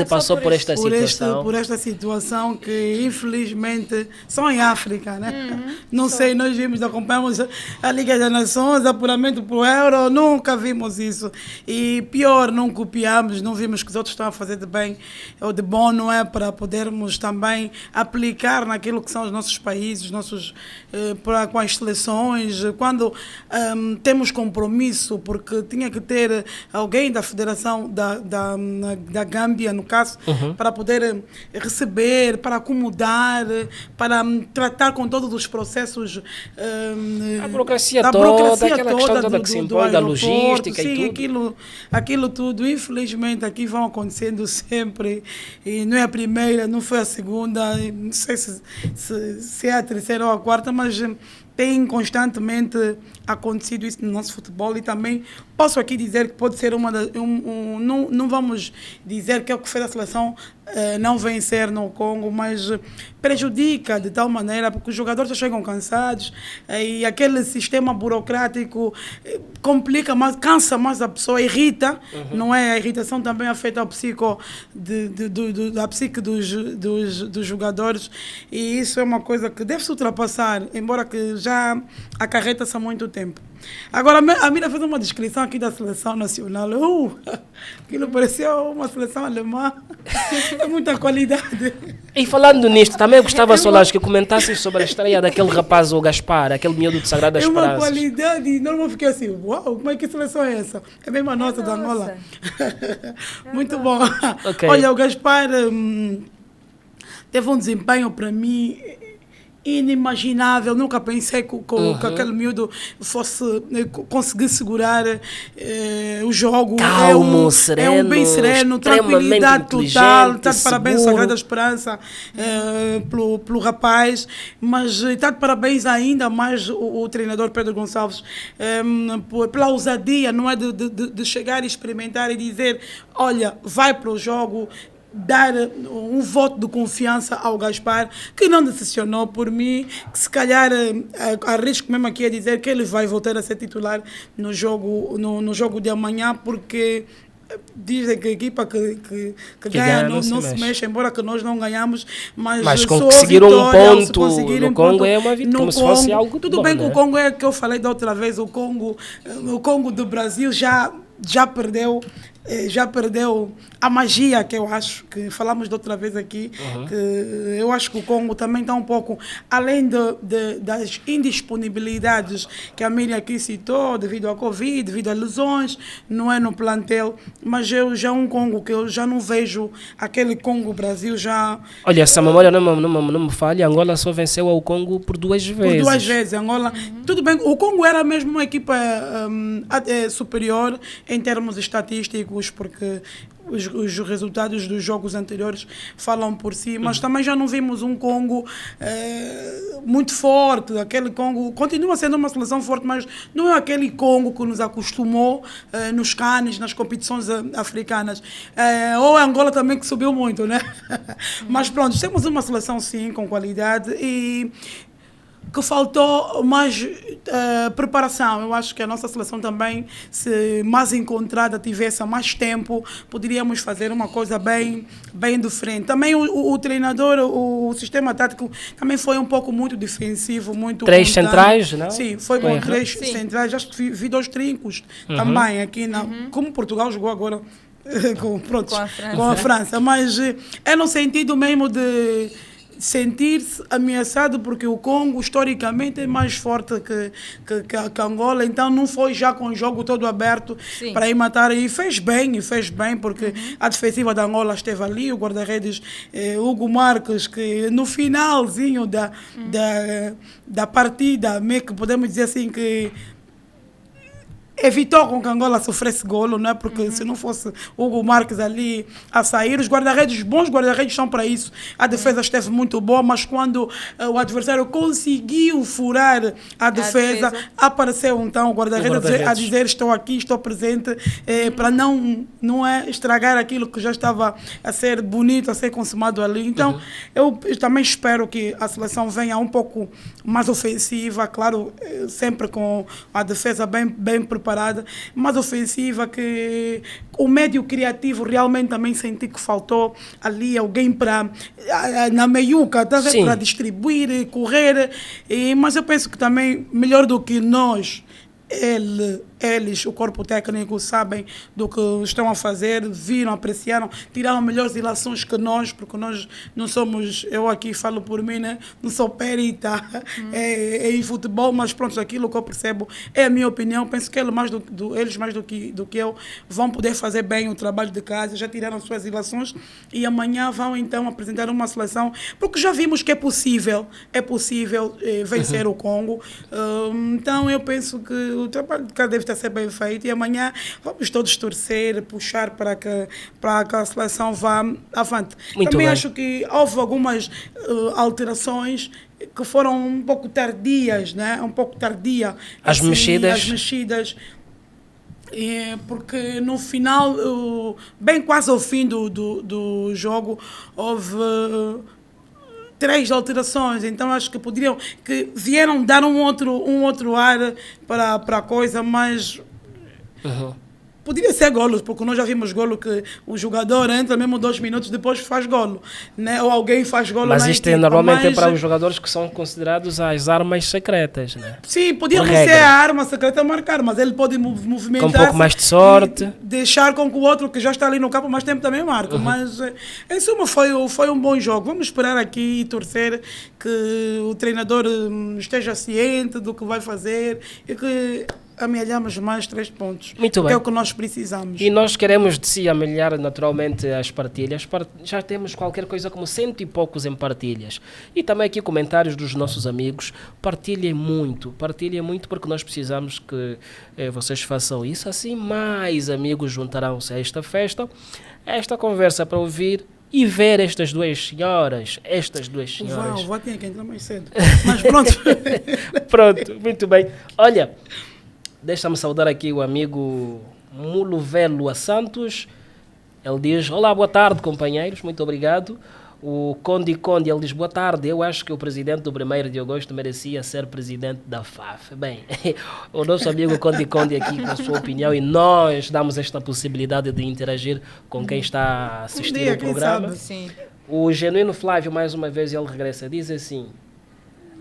passou por esta situação. Por esta situação que, infelizmente, só em África, né? Não sei, nós acompanhamos a Liga das Nações, apuramento para o Euro, nunca vimos isso. E pior, não copiamos, não vimos que os outros estão a fazer de bem ou de bom, não é? Para podermos também aplicar naquilo que são os nossos países, com as seleções. Quando temos compromisso, porque tinha que ter alguém da Federação da Gâmbia, no caso, para poder receber, para acomodar, para tratar com todos os processos. A burocracia toda, aquela questão toda que se impõe da logística e tudo. Aquilo tudo, infelizmente, aqui vão acontecendo sempre. E não é a primeira, não foi a segunda, não sei se é a terceira ou a quarta, mas tem constantemente acontecido isso no nosso futebol e também posso aqui dizer que pode ser não vamos dizer que é o que fez a seleção não vencer no Congo, mas prejudica de tal maneira porque os jogadores já chegam cansados e aquele sistema burocrático complica mais, cansa mais a pessoa, irrita, não é? A irritação também afeta a a psique dos jogadores e isso é uma coisa que deve-se ultrapassar, embora que já acarreta-se há muito tempo. Agora, a Mira fez uma descrição aqui da seleção nacional. Aquilo parecia uma seleção alemã. É muita qualidade. E falando nisto, também eu gostava, Solange, que comentasses sobre a estreia daquele rapaz, o Gaspar, aquele miúdo de Sagradas Esperanças. É uma qualidade. Normalmente fiquei assim, uau, como é que seleção é essa? É mesmo a nossa da Angola. Muito bom. Okay. Olha, o Gaspar teve um desempenho para mim inimaginável, nunca pensei que aquele miúdo fosse conseguir segurar o jogo. Calmo, sereno, é um bem sereno, tranquilidade total. Está de parabéns, Sagrada Esperança, pelo rapaz, mas está de parabéns ainda mais o treinador Pedro Gonçalves pela ousadia, não é, de chegar e experimentar e dizer, olha, vai para o jogo. dar um voto de confiança ao Gaspar, que não decepcionou por mim, que se calhar arrisco mesmo aqui a dizer que ele vai voltar a ser titular no jogo de amanhã, porque dizem que a equipa que ganha não se mexe, embora que nós não ganhamos, mas conseguir um ponto no Congo é uma vitória, como se fosse algo tudo bom, bem que né? o Congo é que eu falei da outra vez, o Congo do Brasil já perdeu a magia, que eu acho, que falamos da outra vez aqui, que eu acho que o Congo também está um pouco, além das indisponibilidades que a Miriam aqui citou, devido à Covid, devido a lesões, não é no plantel, mas já um Congo que eu já não vejo aquele Congo Brasil já... Olha, essa memória não me falha, Angola só venceu ao Congo por 2 vezes. Por 2 vezes, Angola. Tudo bem, o Congo era mesmo uma equipa superior em termos estatísticos, porque os resultados dos jogos anteriores falam por si, mas também já não vimos um Congo muito forte. Aquele Congo continua sendo uma seleção forte, mas não é aquele Congo que nos acostumou nos CANs, nas competições africanas. Ou a Angola também, que subiu muito, né? Mas pronto, temos uma seleção sim com qualidade e que faltou mais preparação. Eu acho que a nossa seleção também, se mais encontrada, tivesse mais tempo, poderíamos fazer uma coisa bem diferente. Também o treinador, o sistema tático também foi um pouco muito defensivo, muito... 3 centrais, não? Sim, foi com 3 centrais. Já vi 2 trincos também aqui, como Portugal jogou agora com a França. Mas é no sentido mesmo de sentir-se ameaçado, porque o Congo historicamente é mais forte que Angola, então não foi já com o jogo todo aberto para ir matar, e fez bem, porque a defensiva da Angola esteve ali, o guarda-redes Hugo Marques, que no finalzinho da partida, meio que podemos dizer assim que evitou com que Angola sofresse golo, não é? Porque se não fosse Hugo Marques ali a sair, os bons guarda-redes são para isso. A defesa esteve muito boa, mas quando o adversário conseguiu furar a defesa, apareceu então o guarda-redes a dizer: estou aqui, estou presente, para não estragar aquilo que já estava a ser bonito, a ser consumado ali. Então, eu também espero que a seleção venha um pouco mais ofensiva, claro, sempre com a defesa bem preparada, mais ofensiva, que o médio criativo realmente também senti que faltou ali alguém na meiuca, para distribuir, correr, mas eu penso que também melhor do que nós, eles, o corpo técnico, sabem do que estão a fazer, viram, apreciaram, tiraram melhores ilações que nós, porque nós não somos, eu aqui falo por mim, né? Não sou perita em futebol, mas pronto, aquilo que eu percebo é a minha opinião. Penso que eles mais do que eu vão poder fazer bem o trabalho de casa, já tiraram suas ilações e amanhã vão então apresentar uma seleção, porque já vimos que é possível vencer o Congo. Então eu penso que o trabalho de casa deve estar a ser bem feito e amanhã vamos todos torcer, puxar para que a seleção vá avante. Também acho que houve algumas alterações que foram um pouco tardias, né? Um pouco tardia. As mexidas. Porque no final, bem quase ao fim do jogo, houve 3 alterações, então acho que vieram dar um outro ar para a coisa, mas poderia ser golos, porque nós já vimos golo que o jogador entra mesmo 2 minutos depois faz golo, né? Ou alguém faz golo. Mas isto normalmente é para os jogadores que são considerados as armas secretas, né? Sim, podia não ser a arma secreta a marcar, mas ele pode movimentar com um pouco mais de sorte, deixar com que o outro que já está ali no campo mais tempo também marque. Mas em suma foi um bom jogo. Vamos esperar aqui e torcer que o treinador esteja ciente do que vai fazer e que amelhamos mais 3 pontos. Muito bem. Que é o que nós precisamos. E nós queremos de si amelhar naturalmente as partilhas. Já temos qualquer coisa como 100 e poucos em partilhas. E também aqui comentários dos nossos amigos. Partilhem muito porque nós precisamos que vocês façam isso. Assim mais amigos juntarão-se a esta festa, a esta conversa para ouvir e ver estas duas senhoras. O vó tinha que entrar mais cedo. Mas pronto. Pronto, muito bem. Olha, deixa-me saudar aqui o amigo Muluvelo Santos. Ele diz, olá, boa tarde, companheiros, muito obrigado. O Conde, ele diz, boa tarde, eu acho que o presidente do 1º de agosto merecia ser presidente da FAF. Bem, o nosso amigo Conde aqui com a sua opinião, e nós damos esta possibilidade de interagir com quem está a assistir o programa. Sim. O Genuíno Flávio, mais uma vez, ele regressa, diz assim,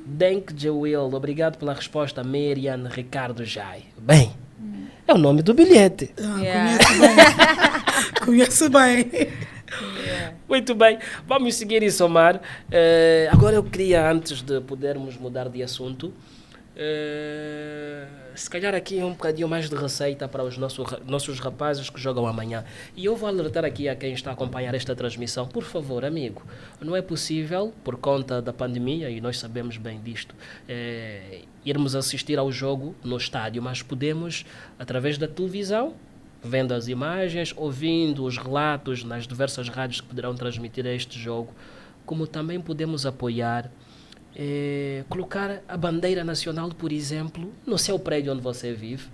Denk de Will, obrigado pela resposta, Merian Ricardo Jai. Bem, é o nome do bilhete. Conheço bem. Muito bem, vamos seguir e somar. Agora eu queria, antes de podermos mudar de assunto, se calhar aqui um bocadinho mais de receita para os nossos rapazes que jogam amanhã. E eu vou alertar aqui a quem está a acompanhar esta transmissão, por favor, amigo, não é possível, por conta da pandemia, e nós sabemos bem disto, irmos assistir ao jogo no estádio, mas podemos, através da televisão, vendo as imagens, ouvindo os relatos nas diversas rádios que poderão transmitir este jogo, como também podemos apoiar, colocar a bandeira nacional, por exemplo, no seu prédio onde você vive,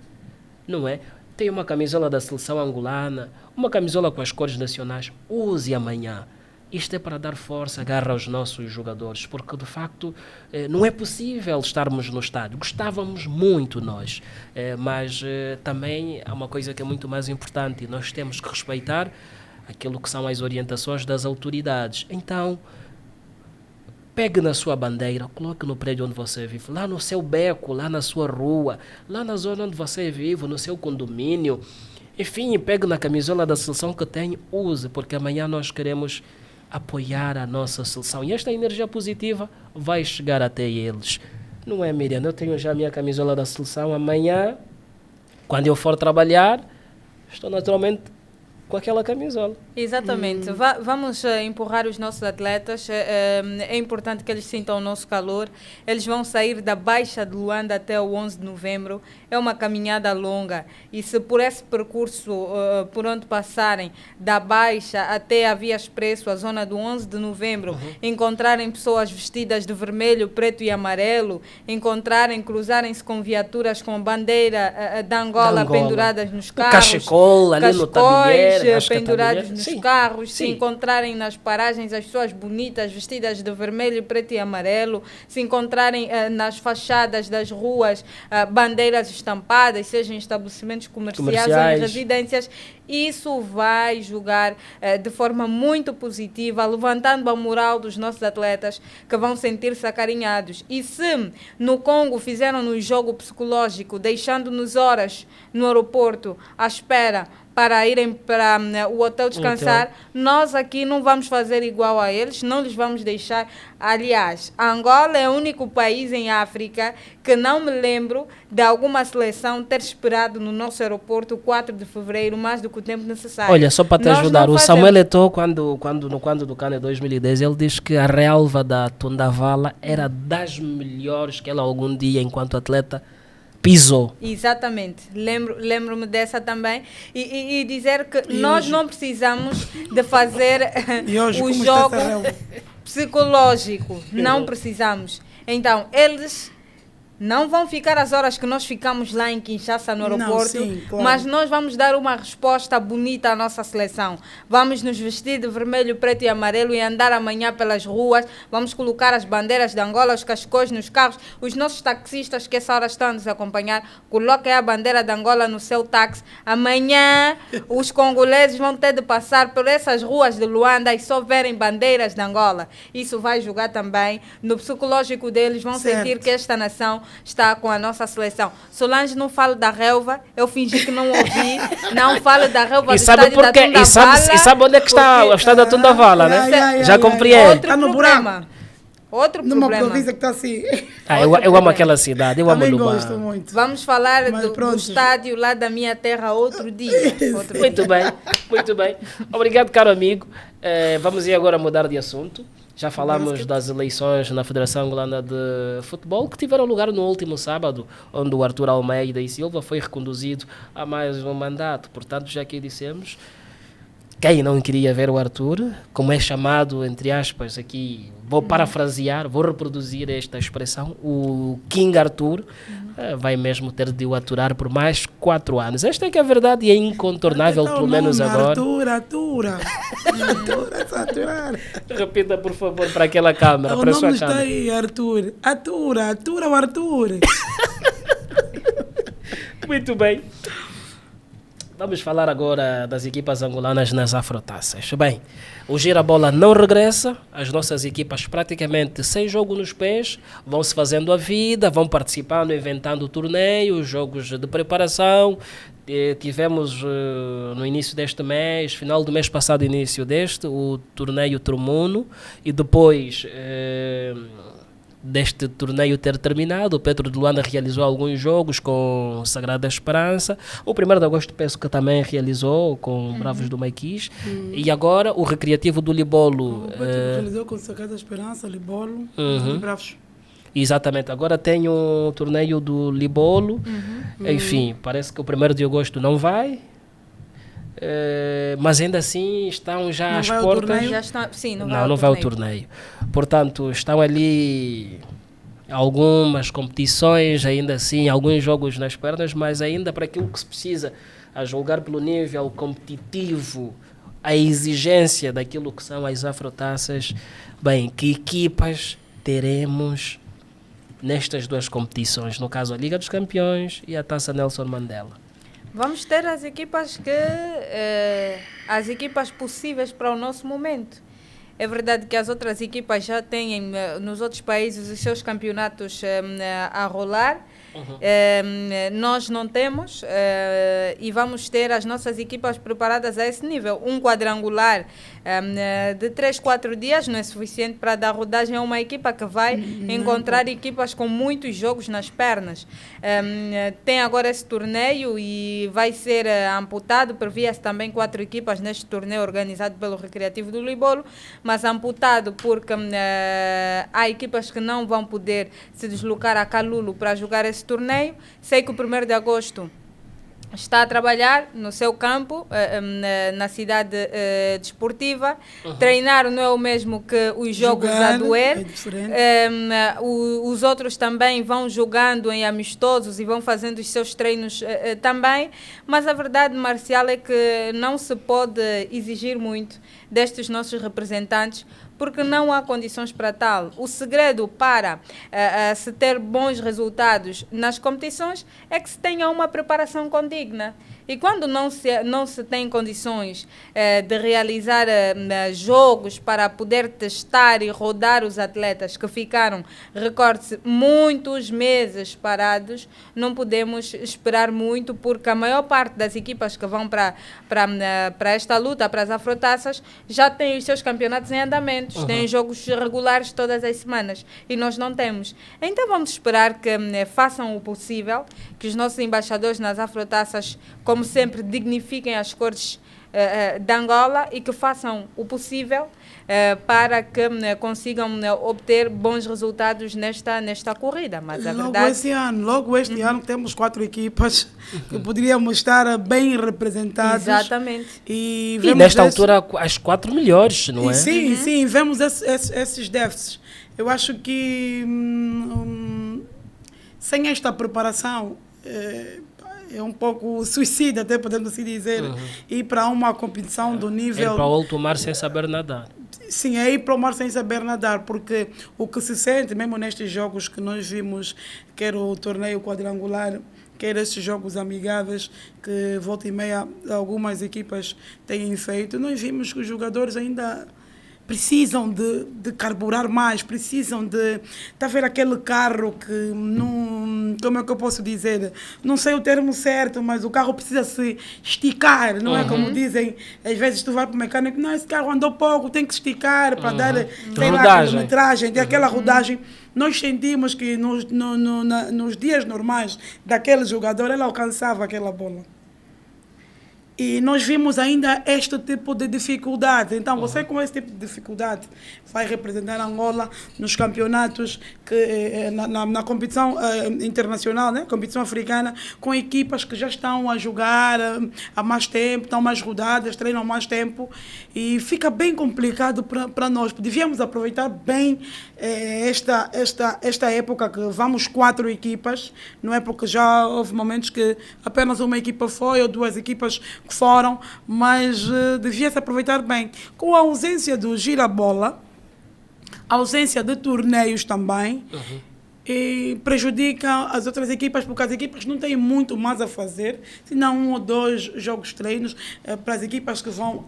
não é? Tem uma camisola da seleção angolana, uma camisola com as cores nacionais, use amanhã. Isto é para dar força, garra aos nossos jogadores, porque de facto não é possível estarmos no estádio. Gostávamos muito nós, mas também há uma coisa que é muito mais importante, nós temos que respeitar aquilo que são as orientações das autoridades. Então, pegue na sua bandeira, coloque no prédio onde você vive, lá no seu beco, lá na sua rua, lá na zona onde você vive, no seu condomínio. Enfim, pegue na camisola da seleção que tem, use, porque amanhã nós queremos apoiar a nossa seleção. E esta energia positiva vai chegar até eles. Não é, Miriam? Eu tenho já a minha camisola da seleção. Amanhã, quando eu for trabalhar, estou naturalmente com aquela camisola. Exatamente. Vamos empurrar os nossos atletas. É importante que eles sintam o nosso calor. Eles vão sair da Baixa de Luanda até o 11 de novembro. É uma caminhada longa. E se por esse percurso, por onde passarem, da Baixa até a Via Expresso, a zona do 11 de novembro, encontrarem pessoas vestidas de vermelho, preto e amarelo, cruzarem-se com viaturas com bandeira da Angola penduradas nos carros. Cachecol ali no tabuleiro. Pendurados nos carros, se encontrarem nas paragens as pessoas bonitas, vestidas de vermelho, preto e amarelo, se encontrarem nas fachadas das ruas bandeiras estampadas, seja em estabelecimentos comerciais ou em residências, isso vai jogar de forma muito positiva, levantando a moral dos nossos atletas, que vão sentir-se acarinhados. E se no Congo fizeram-nos jogo psicológico, deixando-nos horas no aeroporto à espera para irem para o hotel descansar, nós aqui não vamos fazer igual a eles, não lhes vamos deixar. Aliás, Angola é o único país em África que não me lembro de alguma seleção ter esperado no nosso aeroporto 4 de fevereiro mais do que o tempo necessário. Olha, só para te ajudar, o Samuel Eto'o, quando do CAN 2010, ele diz que a relva da Tundavala era das melhores que ela algum dia, enquanto atleta, pisou. Exatamente, lembro-me dessa também, e dizer que nós não precisamos de fazer o jogo psicológico, não precisamos. Então, eles não vão ficar as horas que nós ficamos lá em Kinshasa, no aeroporto, claro, mas nós vamos dar uma resposta bonita à nossa seleção. Vamos nos vestir de vermelho, preto e amarelo e andar amanhã pelas ruas. Vamos colocar as bandeiras de Angola, os cascóis nos carros. Os nossos taxistas que essa hora estão a nos acompanhar, coloquem a bandeira de Angola no seu táxi. Amanhã os congoleses vão ter de passar por essas ruas de Luanda e só verem bandeiras de Angola. Isso vai jogar também no psicológico deles, vão sentir que esta nação está com a nossa seleção. Solange não fala da relva, eu fingi que não ouvi, não falo da relva do estádio da Tundavala. E sabe onde é que está o estádio da Tundavala, né? Já compreendo. Outro problema. Província que está assim. Eu amo aquela cidade, eu amo Luba. Gosto muito. Vamos falar do estádio lá da minha terra outro dia. Muito bem. Obrigado, caro amigo. Vamos ir agora mudar de assunto. Já falamos das eleições na Federação Angolana de Futebol, que tiveram lugar no último sábado, onde o Arthur Almeida e Silva foi reconduzido a mais um mandato. Portanto, já aqui dissemos, Quem não queria ver o Arthur, como é chamado, entre aspas, aqui, vou parafrasear, vou reproduzir esta expressão, o King Arthur vai mesmo ter de o aturar por mais 4 anos. Esta é que é a verdade e é incontornável, Então, pelo menos nome, agora. Arthur, aturar. Repita, por favor, para aquela câmera, O para a nome sua está câmera. aí, Arthur. Atura o Arthur. Muito bem. Vamos falar agora das equipas angolanas nas afrotaças. Bem, o Girabola não regressa, as nossas equipas praticamente sem jogo nos pés, vão se fazendo a vida, vão participando, inventando torneios, jogos de preparação. Tivemos no início deste mês, final do mês passado, início deste, o torneio Tromuno, e depois deste torneio ter terminado, o Petro de Luanda realizou alguns jogos com Sagrada Esperança. O 1º de agosto penso que também realizou com Bravos do Maiquis. E agora o Recreativo do Libolo. O Petro realizou com Sagrada Esperança, Libolo e Bravos. Exatamente, agora tem um torneio do Libolo. Enfim, parece que o 1º de agosto não vai. Mas ainda assim estão já Não às vai ao portas. torneio? Já está, sim, Não vai ao torneio. Portanto, estão ali algumas competições, ainda assim, alguns jogos nas pernas, mas ainda para aquilo que se precisa, a julgar pelo nível competitivo, a exigência daquilo que são as afrotaças, bem, que equipas teremos nestas 2 competições, no caso a Liga dos Campeões e a Taça Nelson Mandela? Vamos ter as equipas as equipas possíveis para o nosso momento. É verdade que as outras equipas já têm nos outros países os seus campeonatos a rolar. Nós não temos e vamos ter as nossas equipas preparadas a esse nível. Um quadrangular de 3, 4 dias não é suficiente para dar rodagem a uma equipa que vai encontrar equipas com muitos jogos nas pernas. Tem agora esse torneio e vai ser amputado. Previa-se também 4 equipas neste torneio organizado pelo Recreativo do Libolo, mas amputado porque há equipas que não vão poder se deslocar a Calulo para jogar esse torneio. Sei que o 1º de agosto está a trabalhar no seu campo, na cidade desportiva. Treinar não é o mesmo que os jogos Jogar a doer. é diferente. Os outros também vão jogando em amistosos e vão fazendo os seus treinos também. Mas a verdade, Marcial, é que não se pode exigir muito destes nossos representantes, porque não há condições para tal. O segredo para se ter bons resultados nas competições é que se tenha uma preparação condigna. E quando não se tem condições de realizar jogos para poder testar e rodar os atletas que ficaram, recorde-se, muitos meses parados, não podemos esperar muito, porque a maior parte das equipas que vão para esta luta, para as afrotaças, já têm os seus campeonatos em andamento, têm jogos regulares todas as semanas, e nós não temos. Então vamos esperar que façam o possível, que os nossos embaixadores nas afrotaças, como sempre, dignifiquem as cores de Angola e que façam o possível para que consigam obter bons resultados nesta corrida. Mas a verdade... Logo este ano temos 4 equipas que poderíamos estar bem representadas. Exatamente. E nesta altura as 4 melhores, não é? Sim, sim, vemos esses déficits. Eu acho que sem esta preparação é um pouco suicida, até podemos assim dizer, ir para uma competição do nível... É para o alto mar sem saber nadar. Sim, é ir para o mar sem saber nadar, porque o que se sente, mesmo nestes jogos que nós vimos, quer o torneio quadrangular, quer estes jogos amigáveis, que volta e meia algumas equipas têm feito, nós vimos que os jogadores ainda precisam de carburar mais, precisam de... Está a ver aquele carro que não... Como é que eu posso dizer? Não sei o termo certo, mas o carro precisa se esticar, não é? Como dizem, às vezes tu vai para o mecânico, não, esse carro andou pouco, tem que se esticar para dar, sei lá, a quilometragem, tem aquela rodagem. Nós sentimos que nos dias normais daquele jogador, ele alcançava aquela bola. E nós vimos ainda este tipo de dificuldade. Então, você com esse tipo de dificuldade vai representar Angola nos campeonatos, na competição internacional, né? Competição africana, com equipas que já estão a jogar há mais tempo, estão mais rodadas, treinam mais tempo, e fica bem complicado para nós. Devíamos aproveitar bem esta época que vamos 4 equipas, não é? Porque já houve momentos que apenas uma equipa foi ou 2 equipas que foram, mas devia-se aproveitar bem. Com a ausência do gira-bola, a ausência de torneios também, e prejudica as outras equipas, porque as equipas não têm muito mais a fazer, senão 1 ou 2 jogos treinos para as equipas que vão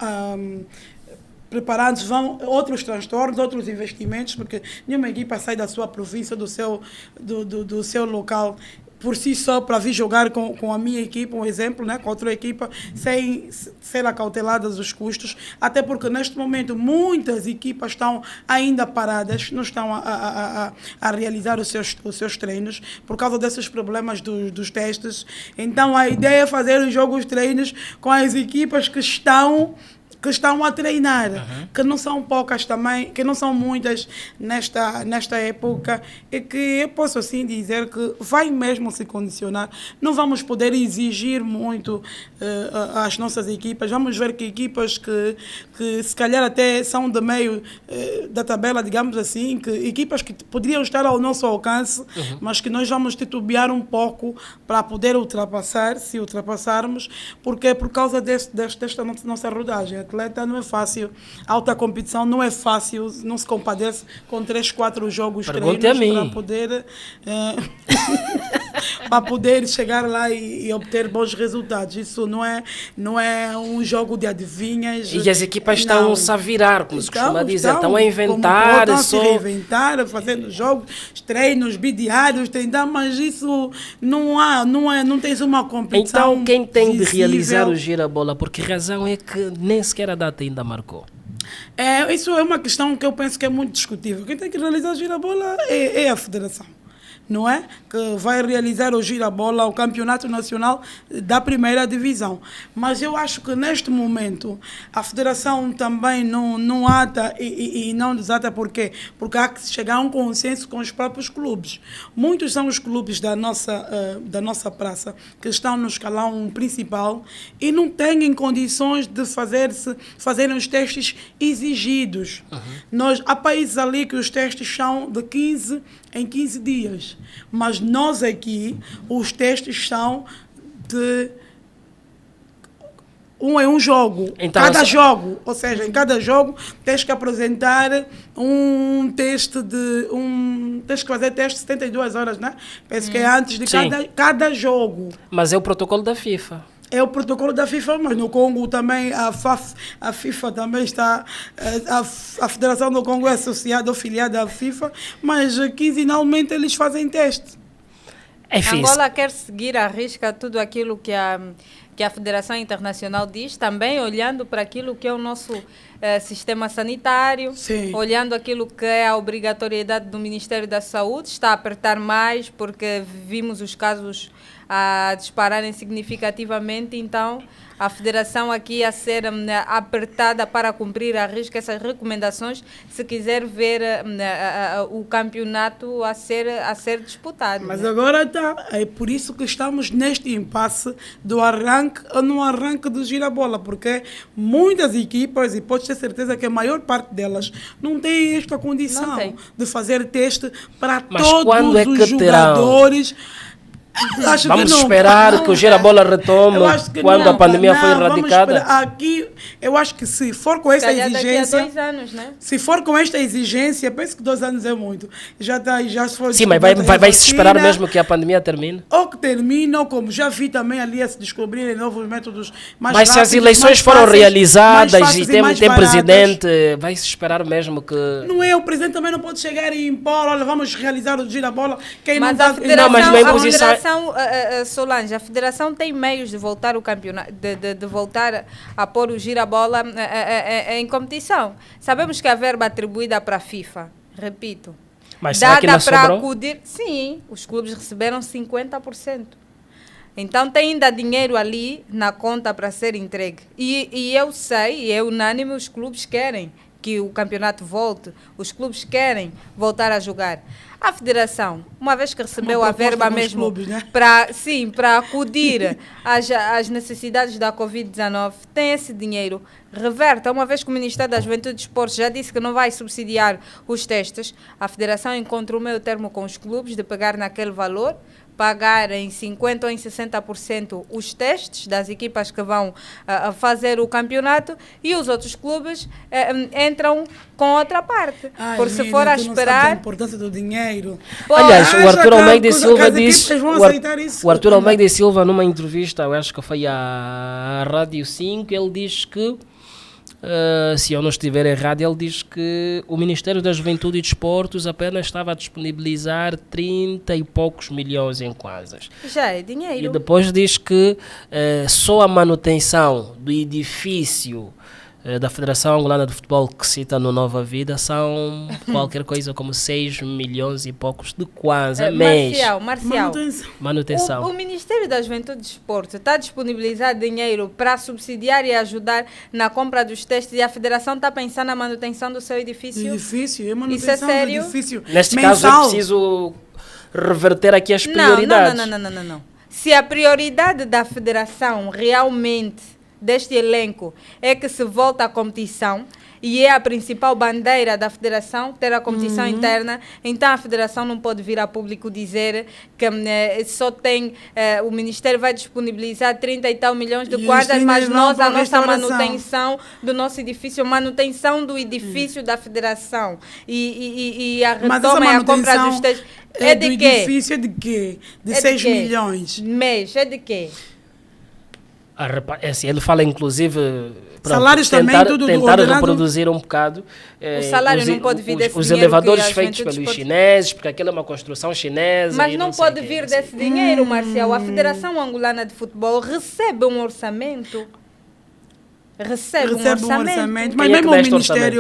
preparados, vão outros transtornos, outros investimentos, porque nenhuma equipa sai da sua província, do seu local, por si só, para vir jogar com a minha equipa, um exemplo, né, com outra equipa, sem ser acauteladas os custos, até porque neste momento muitas equipas estão ainda paradas, não estão a realizar os seus treinos, por causa desses problemas dos testes. Então a ideia é fazer os jogos treinos com as equipas que estão a treinar, que não são poucas também, que não são muitas nesta época, e que eu posso assim dizer que vai mesmo se condicionar. Não vamos poder exigir muito às nossas equipas. Vamos ver que equipas que se calhar até são de meio da tabela, digamos assim, que equipas que poderiam estar ao nosso alcance, mas que nós vamos titubear um pouco para poder ultrapassar, se ultrapassarmos, porque é por causa desta nossa rodagem. Atleta não é fácil, alta competição não é fácil, não se compadece com 3, 4 jogos treinos para poder chegar lá e obter bons resultados. Isso não é um jogo de adivinhas. E as equipas estão-se a virar, como se costuma dizer, estão a inventar. Estão a se reinventar, fazendo jogos, treinos bidiários, mas isso não tens uma competição. Então quem tem de visível. realizar o gira-bola? Por que razão é que nem sequer a data ainda marcou? Isso é uma questão que eu penso que é muito discutível. Quem tem que realizar o gira-bola é a federação, não é? Que vai realizar o gira-bola, o campeonato nacional da primeira divisão. Mas eu acho que neste momento a federação também não ata e não desata. Por quê? Porque há que chegar a um consenso com os próprios clubes. Muitos são os clubes da nossa praça que estão no escalão principal e não têm condições de fazerem os testes exigidos. Há países ali que os testes são de 15 em 15 dias. Mas nós aqui, os testes são de um jogo. Então, cada jogo. Ou seja, em cada jogo tens que apresentar tens que fazer teste de 72 horas, né? Penso que é antes de cada jogo. Mas é o protocolo da FIFA. É o protocolo da FIFA, mas no Congo também a FIFA também está, a Federação do Congo é associada ou filiada à FIFA, mas quinzenalmente eles fazem teste. Angola quer seguir à risca tudo aquilo que a Federação Internacional diz, também olhando para aquilo que é o nosso sistema sanitário, Sim. olhando aquilo que é a obrigatoriedade do Ministério da Saúde, está a apertar mais porque vimos os casos a dispararem significativamente, então a federação aqui a ser apertada para cumprir a risca essas recomendações, se quiser ver o campeonato a ser disputado. Mas agora é por isso que estamos neste impasse no arranque do gira-bola, porque muitas equipas, e podes ter certeza que a maior parte delas, não tem esta condição de fazer teste para todos os jogadores. Vamos esperar que o gira-bola retome quando a pandemia foi erradicada? Aqui, eu acho que se for com essa exigência... Daqui a 2 anos, né? Se for com esta exigência, penso que 2 anos é muito. Já se for... Sim, mas vai se esperar mesmo que a pandemia termine? Ou que termine, ou como já vi também ali a se descobrirem novos métodos mais rápidos. Mas se as eleições foram realizadas e tem presidente, vai se esperar mesmo que... Não é, o presidente também não pode chegar e impor, olha, vamos realizar o gira-bola. Mas a federação... Solange, a federação tem meios de voltar o campeonato, de voltar a pôr o gira-bola em competição. Sabemos que a verba atribuída para a FIFA, repito, mas será que não sobrou? Acudir, sim, os clubes receberam 50%. Então tem ainda dinheiro ali na conta para ser entregue. E eu sei, e é unânime, os clubes querem que o campeonato volte, os clubes querem voltar a jogar. A federação, uma vez que recebeu a verba mesmo clubes, né? para acudir às necessidades da Covid-19, tem esse dinheiro, reverta. Uma vez que o Ministério da Juventude e Desportos já disse que não vai subsidiar os testes, a federação encontra o meio termo com os clubes de pegar naquele valor, pagar em 50% ou em 60% os testes das equipas que vão fazer o campeonato, e os outros clubes entram com outra parte. Por se for a esperar... a importância do dinheiro. Aliás, o Arthur Almeida e Silva disse... O Arthur Almeida e Silva, numa entrevista, eu acho que foi à Rádio 5, ele diz que, se eu não estiver errado, ele diz que o Ministério da Juventude e Desportos apenas estava a disponibilizar 30 e poucos milhões em quadras. Já é dinheiro. E depois diz que só a manutenção do edifício da Federação Angolana de Futebol, que cita no Nova Vida, são qualquer coisa como 6 milhões e poucos de quase mês. Marcial. Manutenção. O Ministério da Juventude e Desporto está a disponibilizar dinheiro para subsidiar e ajudar na compra dos testes, e a Federação está pensando na manutenção do seu edifício? É manutenção. Isso é sério? Do edifício. Neste mensal. caso, eu preciso reverter aqui as prioridades. Não. Se a prioridade da Federação realmente deste elenco é que se volta à competição, e é a principal bandeira da Federação ter a competição interna, então a Federação não pode vir a público dizer que só tem, o Ministério vai disponibilizar 30 e tal milhões de quadras, mas nós, a nossa manutenção do nosso edifício, manutenção do edifício da Federação e a retoma e a compra dos testes, é de quê? Edifício é de quê? De 6 milhões. Mês, é de quê? Assim, ele fala, inclusive, salários também, tudo tentar ordenado. reproduzir um bocado o salário não pode vir desse os dinheiro elevadores que a feitos Juventude pelos pode... chineses, porque aquilo é uma construção chinesa. Mas e não sei pode quê, vir não sei. desse dinheiro, Marcial. A Federação Angolana de Futebol recebe um orçamento. Recebe um orçamento. Mas Quem é que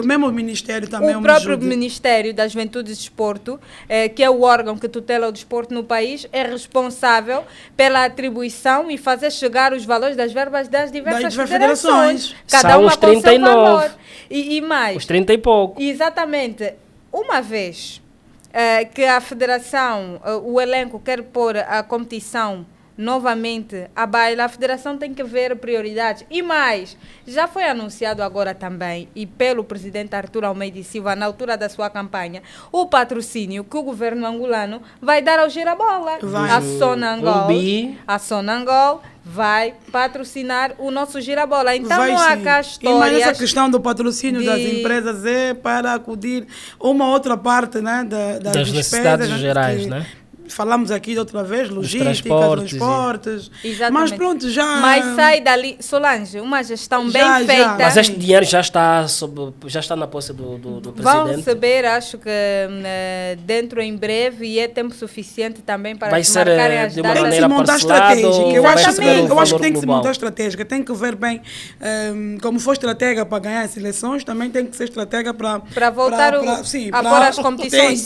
mesmo o Ministério também o próprio Ministério da Juventude e Desporto, que é o órgão que tutela o desporto no país, é responsável pela atribuição e fazer chegar os valores das verbas das diversas federações. Cada São uma os com o seu 39. valor. E mais. Os 30 e pouco. Exatamente. Uma vez que a federação, o elenco quer pôr a competição novamente à baila, a federação tem que ver prioridades. E mais, já foi anunciado agora também, e pelo presidente Arthur Almeida e Silva, na altura da sua campanha, o patrocínio que o governo angolano vai dar ao Girabola. A Sonangol vai patrocinar o nosso Girabola. Então não há cá histórias... Mas essa questão do patrocínio das empresas é para acudir uma outra parte, né, das necessidades gerais, né? Falamos aqui de outra vez, logística, transportes. Exatamente. Mas pronto, já... Mas sai dali... Solange, uma gestão bem feita... Mas este dinheiro já está na posse do presidente? Vão receber, acho que dentro em breve, e é tempo suficiente também para vai ser marcarem as de uma datas. maneira parcelada. Eu acho que tem que se global. montar estratégica. Tem que ver bem, como for estratega para ganhar as eleições, também tem que ser estratega para voltar a pôr as competições.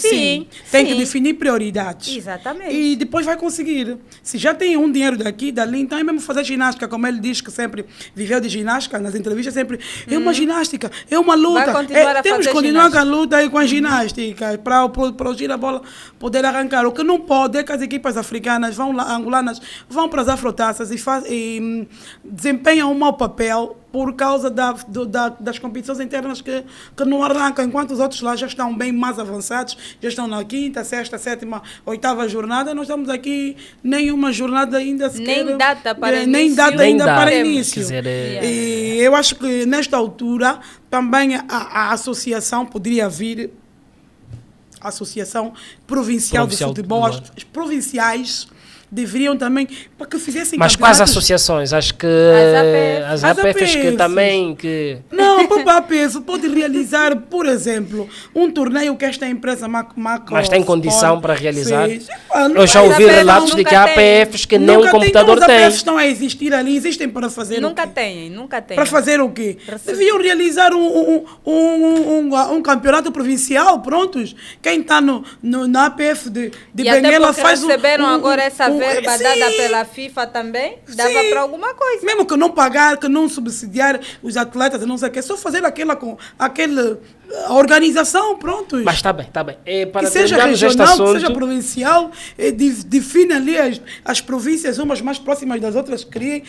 Tem que definir prioridades. Exatamente. E depois vai conseguir. Se já tem um dinheiro daqui, dali, então é mesmo fazer ginástica, como ele diz que sempre viveu de ginástica, nas entrevistas sempre, é uma ginástica, é uma luta. Temos que continuar com a luta e com a ginástica, para o Girabola poder arrancar. O que não pode é que as equipas africanas, angolanas, vão para as afrotaças e desempenham um mau papel por causa das competições internas que não arrancam, enquanto os outros lá já estão bem mais avançados, já estão na 5ª, 6ª, 7ª, 8ª jornada. Nós estamos aqui nenhuma jornada ainda sequer. Nem data para início. Nem data ainda para início. Dizer, E eu acho que nesta altura também a associação poderia vir, a Associação Provincial de Futebol, as provinciais deveriam também, para que fizessem mas quais associações? Acho que as APFs que também... Não, para a APF pode realizar, por exemplo, um torneio que esta empresa mas tem condição para realizar? Eu já ouvi relatos de que há APFs que nem um computador tem. Os tem. APFs estão a existir ali, existem para fazer nunca tem. Para fazer o quê? Deviam realizar um campeonato provincial, prontos. Quem está na APF de Benguela faz receberam agora essa verba sim. dada pela FIFA também dava Sim. para alguma coisa. Mesmo que não pagar, que não subsidiar os atletas, não sei o quê, só fazer a organização, pronto. Mas está bem, está bem. Para Que seja terminarmos este regional, que assunto, seja provincial, define ali as províncias, umas mais próximas das outras, criem.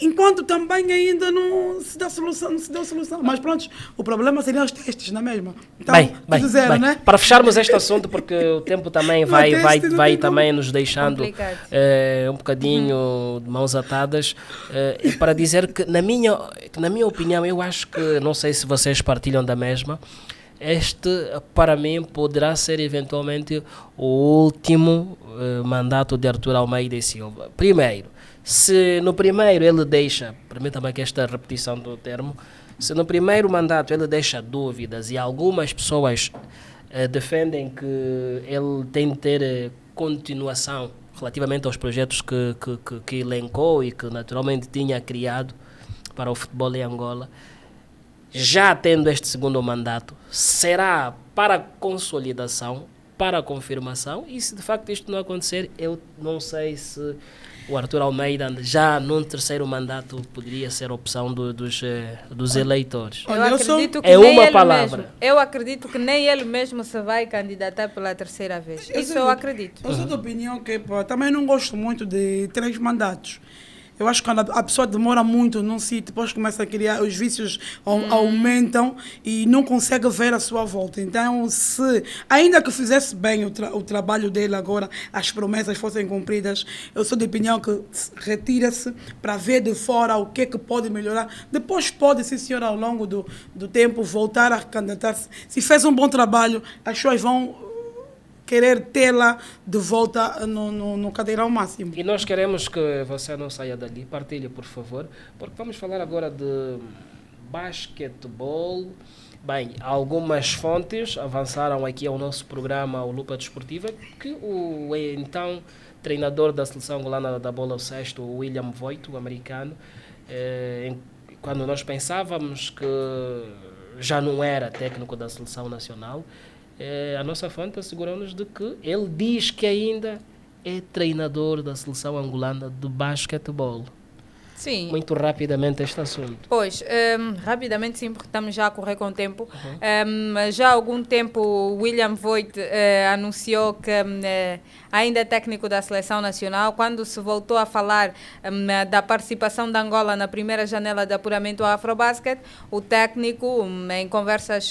Enquanto também ainda não se dá solução, não se deu solução. Mas pronto, o problema seriam os testes, não é mesmo? Então, tudo zero, né? Para fecharmos este assunto, porque o tempo também vai tem também como. nos deixando Complicado. um bocadinho de mãos atadas, para dizer que na minha opinião, eu acho que, não sei se vocês partilham da mesma, este, para mim, poderá ser eventualmente o último mandato de Artur Almeida e Silva. Primeiro, se no primeiro ele deixa, permita-me aqui esta repetição do termo, se no primeiro mandato ele deixa dúvidas e algumas pessoas defendem que ele tem de ter continuação relativamente aos projetos que elencou e que naturalmente tinha criado para o futebol em Angola, já tendo este segundo mandato, será para consolidação, para confirmação, e se de facto isto não acontecer, eu não sei se o Artur Almeida já num terceiro mandato poderia ser opção dos eleitores. Eu Olha, eu sou- acredito que É nem uma ele palavra. mesmo. Eu acredito que nem ele mesmo se vai candidatar pela terceira vez. Isso eu acredito. Eu sou da opinião que também não gosto muito de 3 mandatos. Eu acho que quando a pessoa demora muito num sítio, depois começa a criar, os vícios aumentam e não consegue ver a sua volta. Então, se ainda que fizesse bem o trabalho dele agora, as promessas fossem cumpridas, eu sou da opinião que retira-se para ver de fora o que é que pode melhorar. Depois pode, sim senhor, ao longo do tempo, voltar a candidatar-se. Se fez um bom trabalho, as pessoas vão querer tê-la de volta no cadeirão máximo. E nós queremos que você não saia dali, partilhe por favor, porque vamos falar agora de basquetebol. Bem, algumas fontes avançaram aqui ao nosso programa, ao Lupa Desportiva, que o então treinador da seleção angolana da bola ao cesto, o William Voigt, o americano, quando nós pensávamos que já não era técnico da seleção nacional, a nossa fonte assegurou-nos de que ele diz que ainda é treinador da seleção angolana de basquetebol. Sim. Muito rapidamente este assunto. Pois, rapidamente sim, porque estamos já a correr com o tempo. Já há algum tempo o William Voigt anunciou que ainda é técnico da seleção nacional. Quando se voltou a falar da participação da Angola na primeira janela de apuramento ao Afrobasket, o técnico, em conversas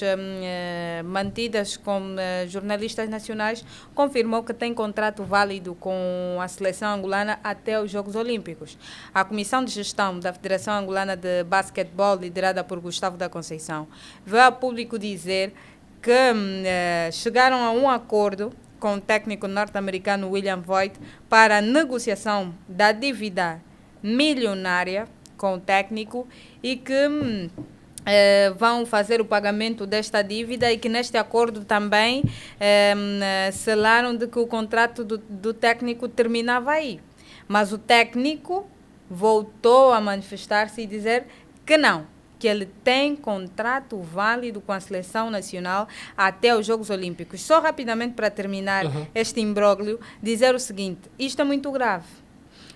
mantidas com jornalistas nacionais, confirmou que tem contrato válido com a seleção angolana até os Jogos Olímpicos. A Comissão de Gestão da Federação Angolana de Basquetebol, liderada por Gustavo da Conceição, veio a público dizer que chegaram a um acordo com o técnico norte-americano William Voigt para a negociação da dívida milionária com o técnico e que vão fazer o pagamento desta dívida e que neste acordo também selaram de que o contrato do técnico terminava aí. Mas o técnico voltou a manifestar-se e dizer que não, que ele tem contrato válido com a seleção nacional até os Jogos Olímpicos. Só rapidamente para terminar este imbróglio, dizer o seguinte: isto é muito grave,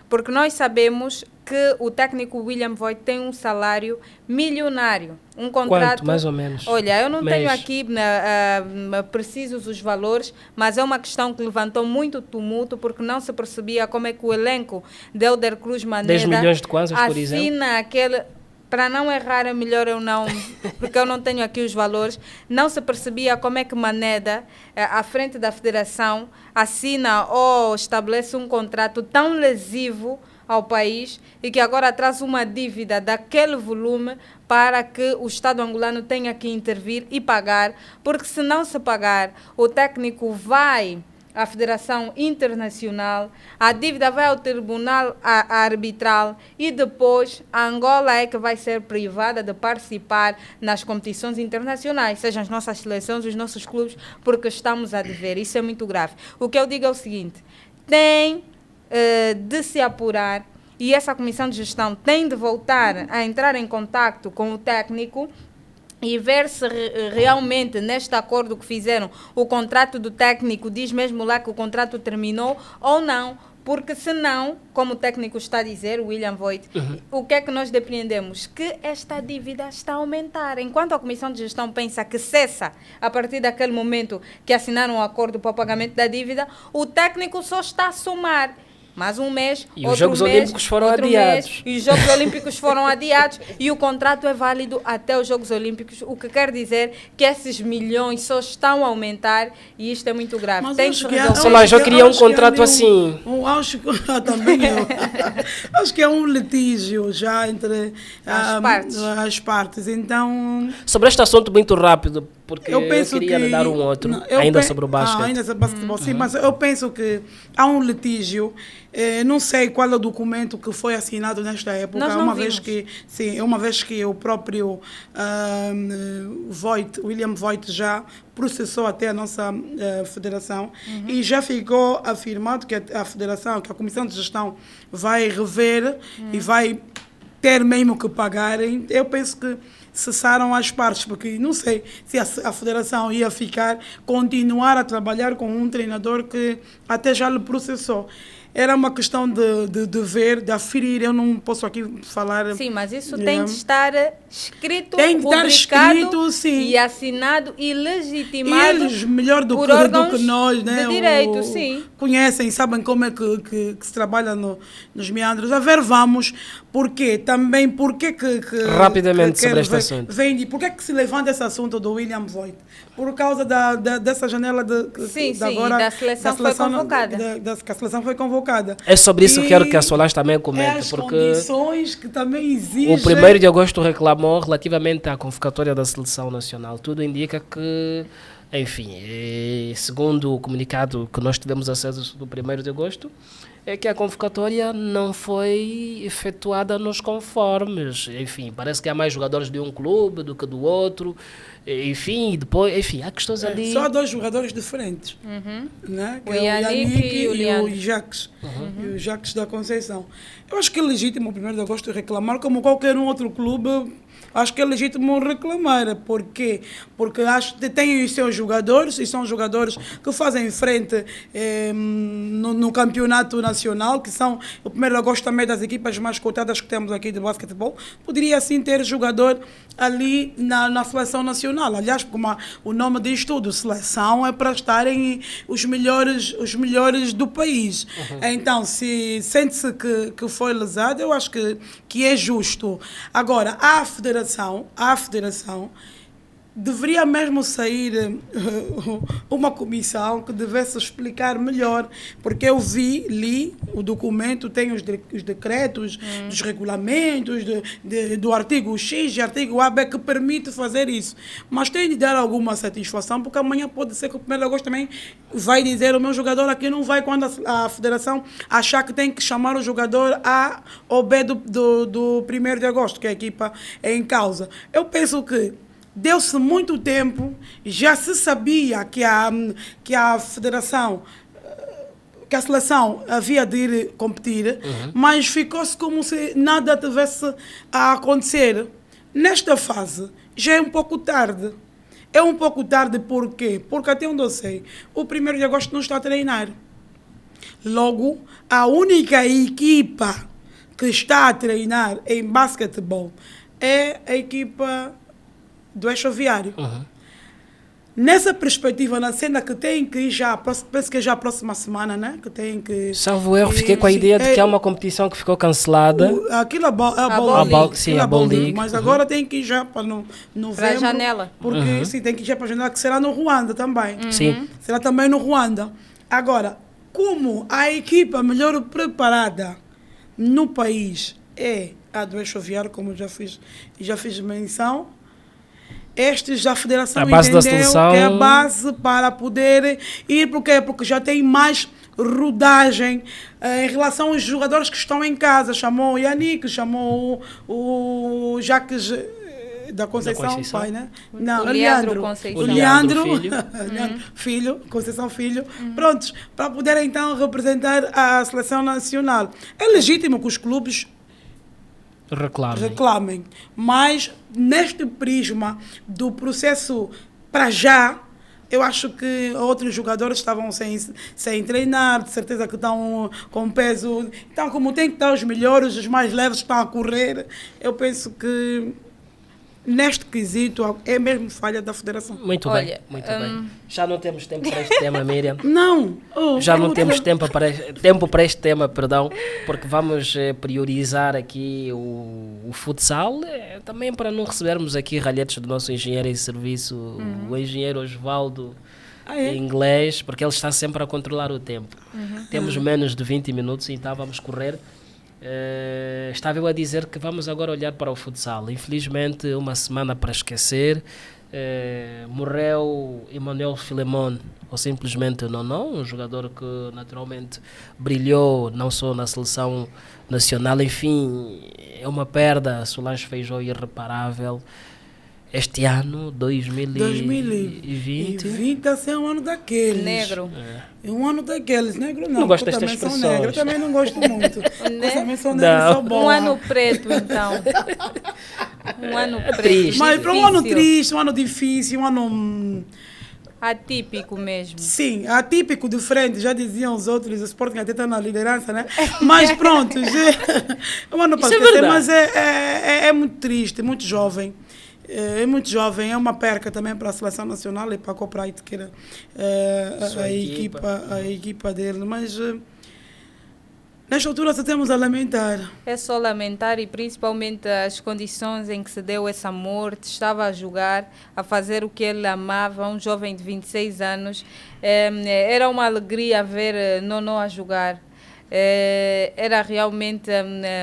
porque nós sabemos que o técnico William Voigt tem um salário milionário, um contrato... Quanto, mais ou menos? Olha, eu não mês? tenho aqui precisos os valores, mas é uma questão que levantou muito tumulto, porque não se percebia como é que o elenco de Elder Cruz Maneda 10 milhões de kwanzas, por exemplo? assina aquele... Para não errar, é melhor eu não, porque eu não tenho aqui os valores. Não se percebia como é que Maneda, à frente da federação, assina ou estabelece um contrato tão lesivo ao país e que agora traz uma dívida daquele volume para que o Estado angolano tenha que intervir e pagar, porque se não se pagar, o técnico vai à Federação Internacional, a dívida vai ao Tribunal Arbitral e depois a Angola é que vai ser privada de participar nas competições internacionais, sejam as nossas seleções, os nossos clubes, porque estamos a dever. Isso é muito grave. O que eu digo é o seguinte: tem de se apurar e essa comissão de gestão tem de voltar a entrar em contato com o técnico e ver se realmente neste acordo que fizeram o contrato do técnico diz mesmo lá que o contrato terminou ou não, porque senão, como o técnico está a dizer, o William Voigt, o que é que nós depreendemos? Que esta dívida está a aumentar. Enquanto a Comissão de Gestão pensa que cessa a partir daquele momento que assinaram o acordo para o pagamento da dívida, o técnico só está a somar. Mais um mês, e os Jogos Olímpicos foram adiados. E os Jogos Olímpicos foram adiados e o contrato é válido até os Jogos Olímpicos, o que quer dizer que esses milhões só estão a aumentar e isto é muito grave. Mas tem acho que que resolver. Solange, eu queria um contrato assim. Acho que também eu. Acho que é um litígio já entre as partes. Então, sobre este assunto muito rápido, porque eu queria lhe dar um outro, não, ainda sobre o basquete. Ainda sobre o basquetebol, sim, mas eu penso que há um litígio. Não sei qual é o documento que foi assinado nesta época, uma vez que o próprio William Voigt já processou até a nossa federação e já ficou afirmado que a federação, que a Comissão de Gestão vai rever e vai ter mesmo que pagarem. Eu penso que cessaram as partes, porque não sei se a federação ia continuar a trabalhar com um treinador que até já lhe processou. Era uma questão de ver, de aferir. Eu não posso aqui falar... Sim, mas isso tem de estar escrito, tem que estar escrito, sim, e assinado e legitimado. E eles, melhor do que nós, né, de direito, sim, conhecem, sabem como é que se trabalha nos meandros. A ver, vamos, porque também, porque que rapidamente sobre este assunto. Porque que se levanta esse assunto do William Voigt? Por causa dessa janela agora, da seleção foi convocada. Que a seleção foi convocada. É sobre isso que quero que a Solange também comente. As porque condições que também exigem... O 1º de agosto reclamou relativamente à convocatória da Seleção Nacional. Tudo indica que, enfim, segundo o comunicado que nós tivemos acesso do 1º de agosto, é que a convocatória não foi efetuada nos conformes. Enfim, parece que há mais jogadores de um clube do que do outro. Enfim, há questões ali... Só 2 jogadores diferentes. Né? O Yannick e o Jacques. E o Jacques da Conceição. Eu acho que é legítimo o 1º de agosto reclamar, como qualquer outro clube. Acho que é legítimo reclamar. Por quê? Porque acho que tem os seus jogadores, e são jogadores que fazem frente no campeonato nacional, que são o 1º de agosto também das equipas mais cotadas que temos aqui de basquetebol. Poderia sim ter jogador ali na seleção nacional. Aliás, como o nome diz tudo, seleção é para estarem os melhores do país. Então, se sente-se que foi lesado, eu acho que é justo. Agora, a federação deveria mesmo sair uma comissão que devesse explicar melhor, porque eu li o documento, tem os decretos, dos regulamentos, do artigo X e artigo AB que permite fazer isso. Mas tem de dar alguma satisfação, porque amanhã pode ser que o 1º de agosto também vai dizer o meu jogador aqui não vai, quando a federação achar que tem que chamar o jogador A ou B do 1º de agosto, que a equipa é em causa. Eu penso que deu-se muito tempo, já se sabia que a federação, que a seleção havia de ir competir, mas ficou-se como se nada tivesse a acontecer. Nesta fase, já é um pouco tarde. É um pouco tarde por quê? Porque até onde eu sei, o 1º de agosto não está a treinar. Logo, a única equipa que está a treinar em basquetebol é a equipa do Eixo Viário. Nessa perspectiva, na cena que tem que ir já, penso que é já a próxima semana, né? Que tem que... Salvo erro, fiquei com a ideia de que há uma competição que ficou cancelada. Aquilo é a Ball League. Mas agora tem que ir já para novembro. Para a janela. Porque sim, tem que ir já para a janela, que será no Ruanda também. Sim. Será também no Ruanda. Agora, como a equipa melhor preparada no país é a do Eixo Viário, como já fiz menção, a federação entendeu que é a base para poder ir, porque já tem mais rodagem em relação aos jogadores que estão em casa. Chamou o Yannick, chamou o Jacques da Conceição, pai, né? Não, o Leandro Conceição. O Leandro Filho, Conceição Filho, prontos, para poder então representar a seleção nacional. É legítimo que os clubes reclamem, mas neste prisma do processo para já, Eu acho que outros jogadores estavam sem treinar, de certeza que estão com peso. Então, como tem que estar os melhores, os mais leves que estão a correr, eu penso que neste quesito é mesmo falha da federação. Muito Olha, bem, muito bem. Já não temos tempo para este tema, Miriam. Não! Já não temos tempo para este tema, perdão, porque vamos priorizar aqui o futsal, também para não recebermos aqui ralhetes do nosso engenheiro em serviço, o engenheiro Osvaldo, em inglês, porque ele está sempre a controlar o tempo. Temos menos de 20 minutos, então vamos correr. Estava eu a dizer que vamos agora olhar para o futsal. Infelizmente, uma semana para esquecer, morreu Emmanuel Filemon, ou simplesmente Nonon, um jogador que naturalmente brilhou não só na seleção nacional, enfim, é uma perda. Solange Feijó irreparável. Este ano, 2020 está a ser um ano daqueles. Negro. É um ano daqueles. Negro não. Não gosto eu destas também sou expressões. negro. Eu também não gosto muito. Eu também sou Não. negro, sou boa. Um ano preto, então. Um ano preto. Triste. Mas para um ano Difícil. triste, um ano difícil, um ano... Atípico mesmo. Sim, atípico, diferente, já diziam os outros, o Sporting até está na liderança, né? Mas pronto, é um ano para Isso é esquecer, verdade. mas é muito triste, muito jovem. É muito jovem, é uma perca também para a seleção nacional e para a Coprite, que era Sua a equipa dele. Mas nesta altura só temos a lamentar. É só lamentar, e principalmente as condições em que se deu essa morte. Estava a jogar, a fazer o que ele amava, um jovem de 26 anos. Era uma alegria ver Nono a jogar. Era realmente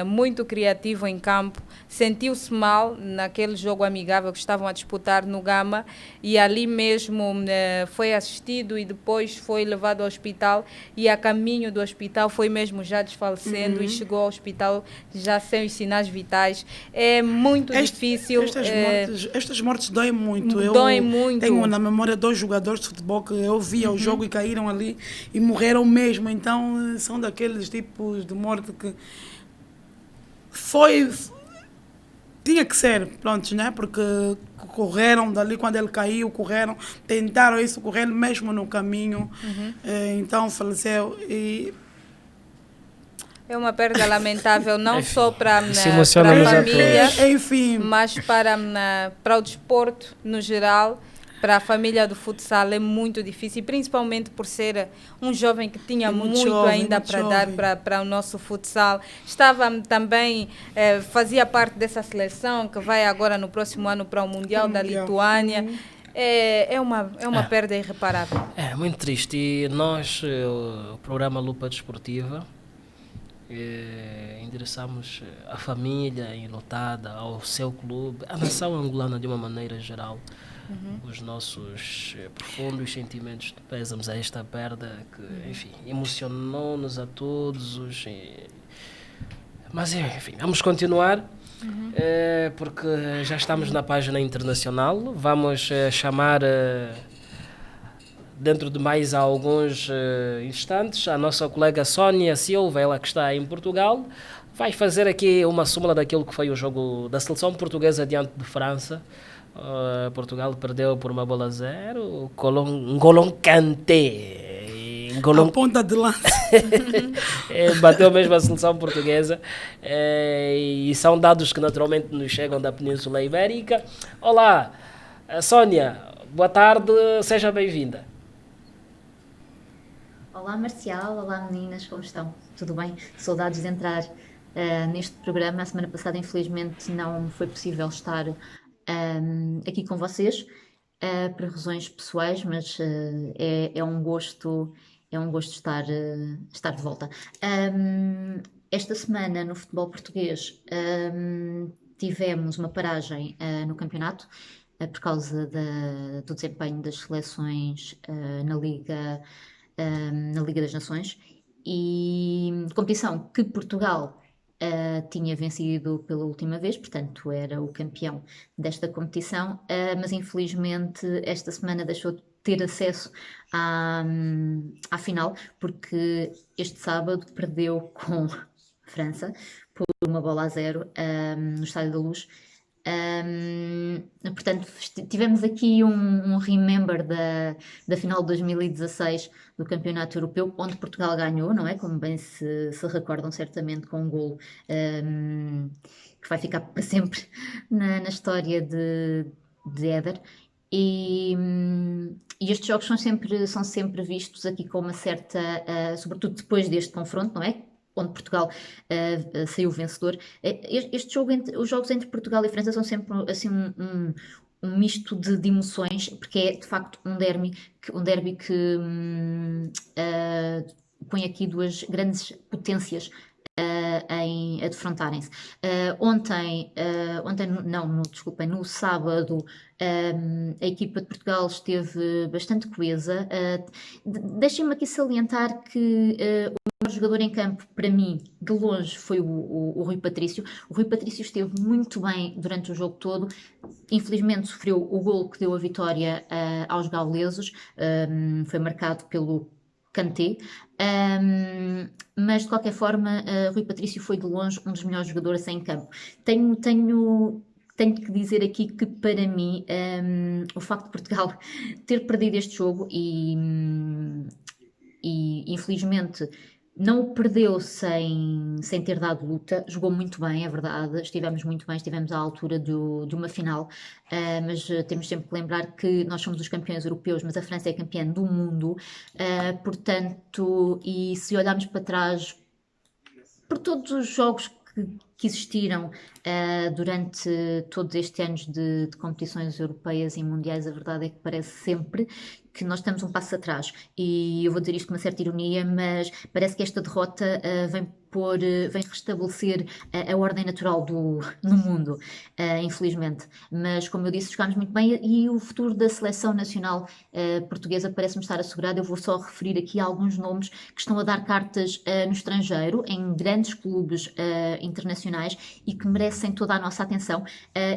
muito criativo em campo. Sentiu-se mal naquele jogo amigável que estavam a disputar no Gama, e ali mesmo foi assistido e depois foi levado ao hospital, e a caminho do hospital foi mesmo já desfalecendo e chegou ao hospital já sem os sinais vitais. É muito difícil. Estas mortes doem muito. Doem muito. Tenho na memória 2 jogadores de futebol que eu via o jogo e caíram ali e morreram mesmo. Então são daqueles tipos de morte que tinha que ser, pronto, né? Porque correram dali quando ele caiu, tentaram isso, correram mesmo no caminho. Então faleceu e... É uma perda lamentável, não só para a emocionamos a família, enfim, mas para o desporto no geral. Para a família do futsal é muito difícil, principalmente por ser um jovem que tinha muito jovem, ainda muito para jovem. dar para o nosso futsal. Estava também, fazia parte dessa seleção que vai agora no próximo ano para o Mundial da Lituânia. É uma perda irreparável. É muito triste. E nós, o programa Lupa Desportiva, endereçamos a família enlutada, ao seu clube, à nação angolana de uma maneira geral, os nossos profundos sentimentos de pésamos a esta perda que, enfim, emocionou-nos a todos. Mas, enfim, vamos continuar. Porque já estamos na página internacional. Vamos chamar dentro de mais alguns instantes a nossa colega Sónia Silva, ela que está em Portugal, vai fazer aqui uma súmula daquilo que foi o jogo da seleção portuguesa diante de França. Portugal perdeu por 1-0. N'Golo Kanté, a ponta de lança. bateu mesmo a seleção portuguesa, e são dados que naturalmente nos chegam da Península Ibérica. Olá, Sónia, boa tarde, seja bem-vinda. Olá Marcial, olá meninas, como estão? Tudo bem? Saudades de entrar neste programa. A semana passada infelizmente não foi possível estar aqui com vocês por razões pessoais, mas é um gosto estar de volta. Esta semana no futebol português tivemos uma paragem no campeonato por causa do desempenho das seleções na Liga das Nações, e competição que Portugal tinha vencido pela última vez, portanto era o campeão desta competição, mas infelizmente esta semana deixou de ter acesso à final, porque este sábado perdeu com a França por 1-0 no Estádio da Luz. Portanto, tivemos aqui um remember da final de 2016 do Campeonato Europeu, onde Portugal ganhou, não é? Como bem se recordam certamente, com um golo que vai ficar para sempre na história de Éder. E estes jogos são sempre vistos aqui com uma certa, sobretudo depois deste confronto, não é? Onde Portugal saiu vencedor. Os jogos entre Portugal e França são sempre assim um misto de emoções, porque é de facto um derby que põe aqui duas grandes potências a defrontarem-se. Desculpem, no sábado a equipa de Portugal esteve bastante coesa. Deixem-me aqui salientar que o melhor jogador em campo, para mim, de longe, foi o Rui Patrício. O Rui Patrício esteve muito bem durante o jogo todo. Infelizmente sofreu o golo que deu a vitória aos gauleses. Foi marcado pelo Kanté, mas de qualquer forma Rui Patrício foi de longe um dos melhores jogadores em campo. Tenho que dizer aqui que para mim o facto de Portugal ter perdido este jogo e infelizmente não o perdeu sem ter dado luta, jogou muito bem, é verdade, estivemos muito bem, estivemos à altura de uma final, mas temos sempre que lembrar que nós somos os campeões europeus, mas a França é campeã do mundo, portanto, e se olharmos para trás, por todos os jogos que existiram durante todos estes anos de competições europeias e mundiais, a verdade é que parece sempre que nós estamos um passo atrás. E eu vou dizer isto com uma certa ironia, mas parece que esta derrota vem restabelecer a ordem natural no mundo, infelizmente. Mas, como eu disse, jogámos muito bem e o futuro da seleção nacional portuguesa parece-me estar assegurado. Eu vou só referir aqui alguns nomes que estão a dar cartas no estrangeiro, em grandes clubes internacionais e que merecem toda a nossa atenção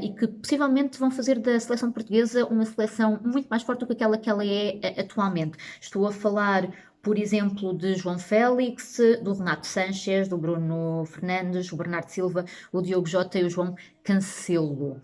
e que possivelmente vão fazer da seleção portuguesa uma seleção muito mais forte do que aquela que ela é atualmente. Estou a falar, por exemplo, de João Félix, do Renato Sanches, do Bruno Fernandes, o Bernardo Silva, o Diogo Jota e o João Cancelo.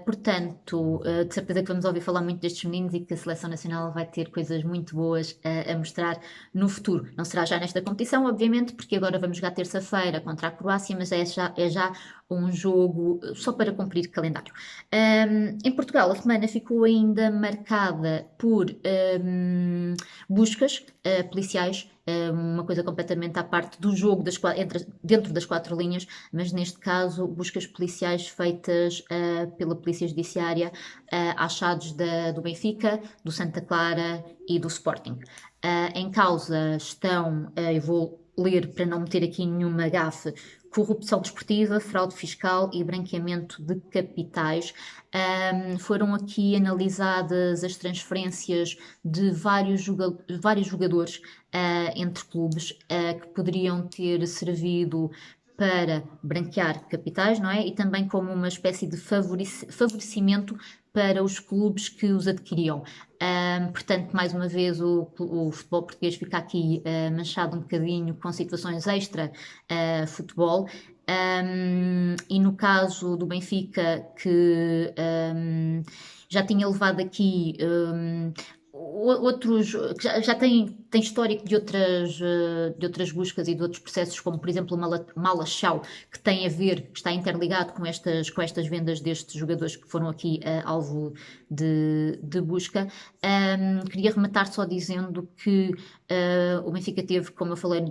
Portanto, de certeza que vamos ouvir falar muito destes meninos e que a Seleção Nacional vai ter coisas muito boas a mostrar no futuro. Não será já nesta competição, obviamente, porque agora vamos jogar terça-feira contra a Croácia, mas é já um jogo só para cumprir calendário. Em Portugal, a semana ficou ainda marcada por buscas policiais, uma coisa completamente à parte do jogo dentro das quatro linhas, mas neste caso buscas policiais feitas pela Polícia Judiciária a achados do Benfica, do Santa Clara e do Sporting. Em causa estão, eu vou ler para não meter aqui nenhuma gafe, corrupção desportiva, fraude fiscal e branqueamento de capitais. Foram aqui analisadas as transferências de vários jogadores entre clubes que poderiam ter servido para branquear capitais, não é? E também como uma espécie de favorecimento para os clubes que os adquiriam. Portanto, mais uma vez, o futebol português fica aqui manchado um bocadinho com situações extra-futebol. E no caso do Benfica, que já tinha levado aqui outros, que já tem histórico de outras buscas e de outros processos, como por exemplo o Malachau, que está interligado com estas vendas destes jogadores que foram aqui alvo de busca. Queria rematar só dizendo que o Benfica teve, como eu falei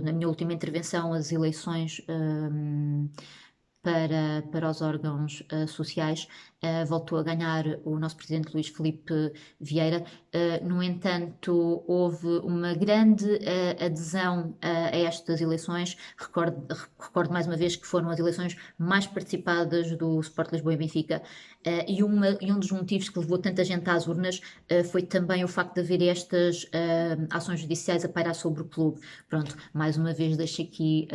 na minha última intervenção, as eleições para os órgãos sociais. Voltou a ganhar o nosso presidente Luís Filipe Vieira. No entanto, houve uma grande adesão a estas eleições. Recordo mais uma vez que foram as eleições mais participadas do Sport Lisboa e Benfica, e um dos motivos que levou tanta gente às urnas foi também o facto de haver estas ações judiciais a pairar sobre o clube. Pronto, mais uma vez deixo aqui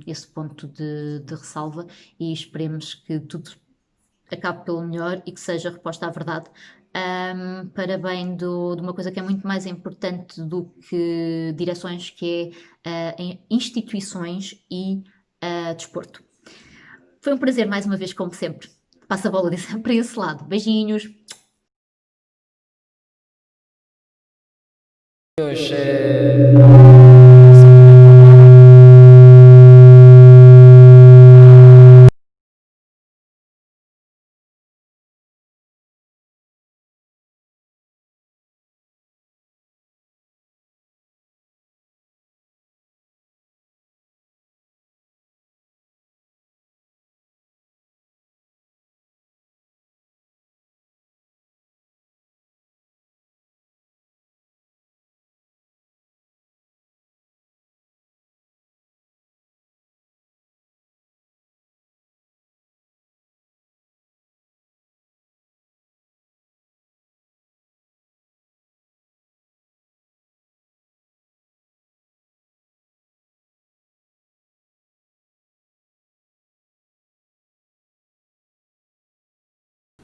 esse ponto de ressalva e esperemos que tudo acabe pelo melhor e que seja reposta à verdade, para bem de uma coisa que é muito mais importante do que direções, que é instituições e desporto. Foi um prazer mais uma vez, como sempre. Passa a bola para esse lado. Beijinhos.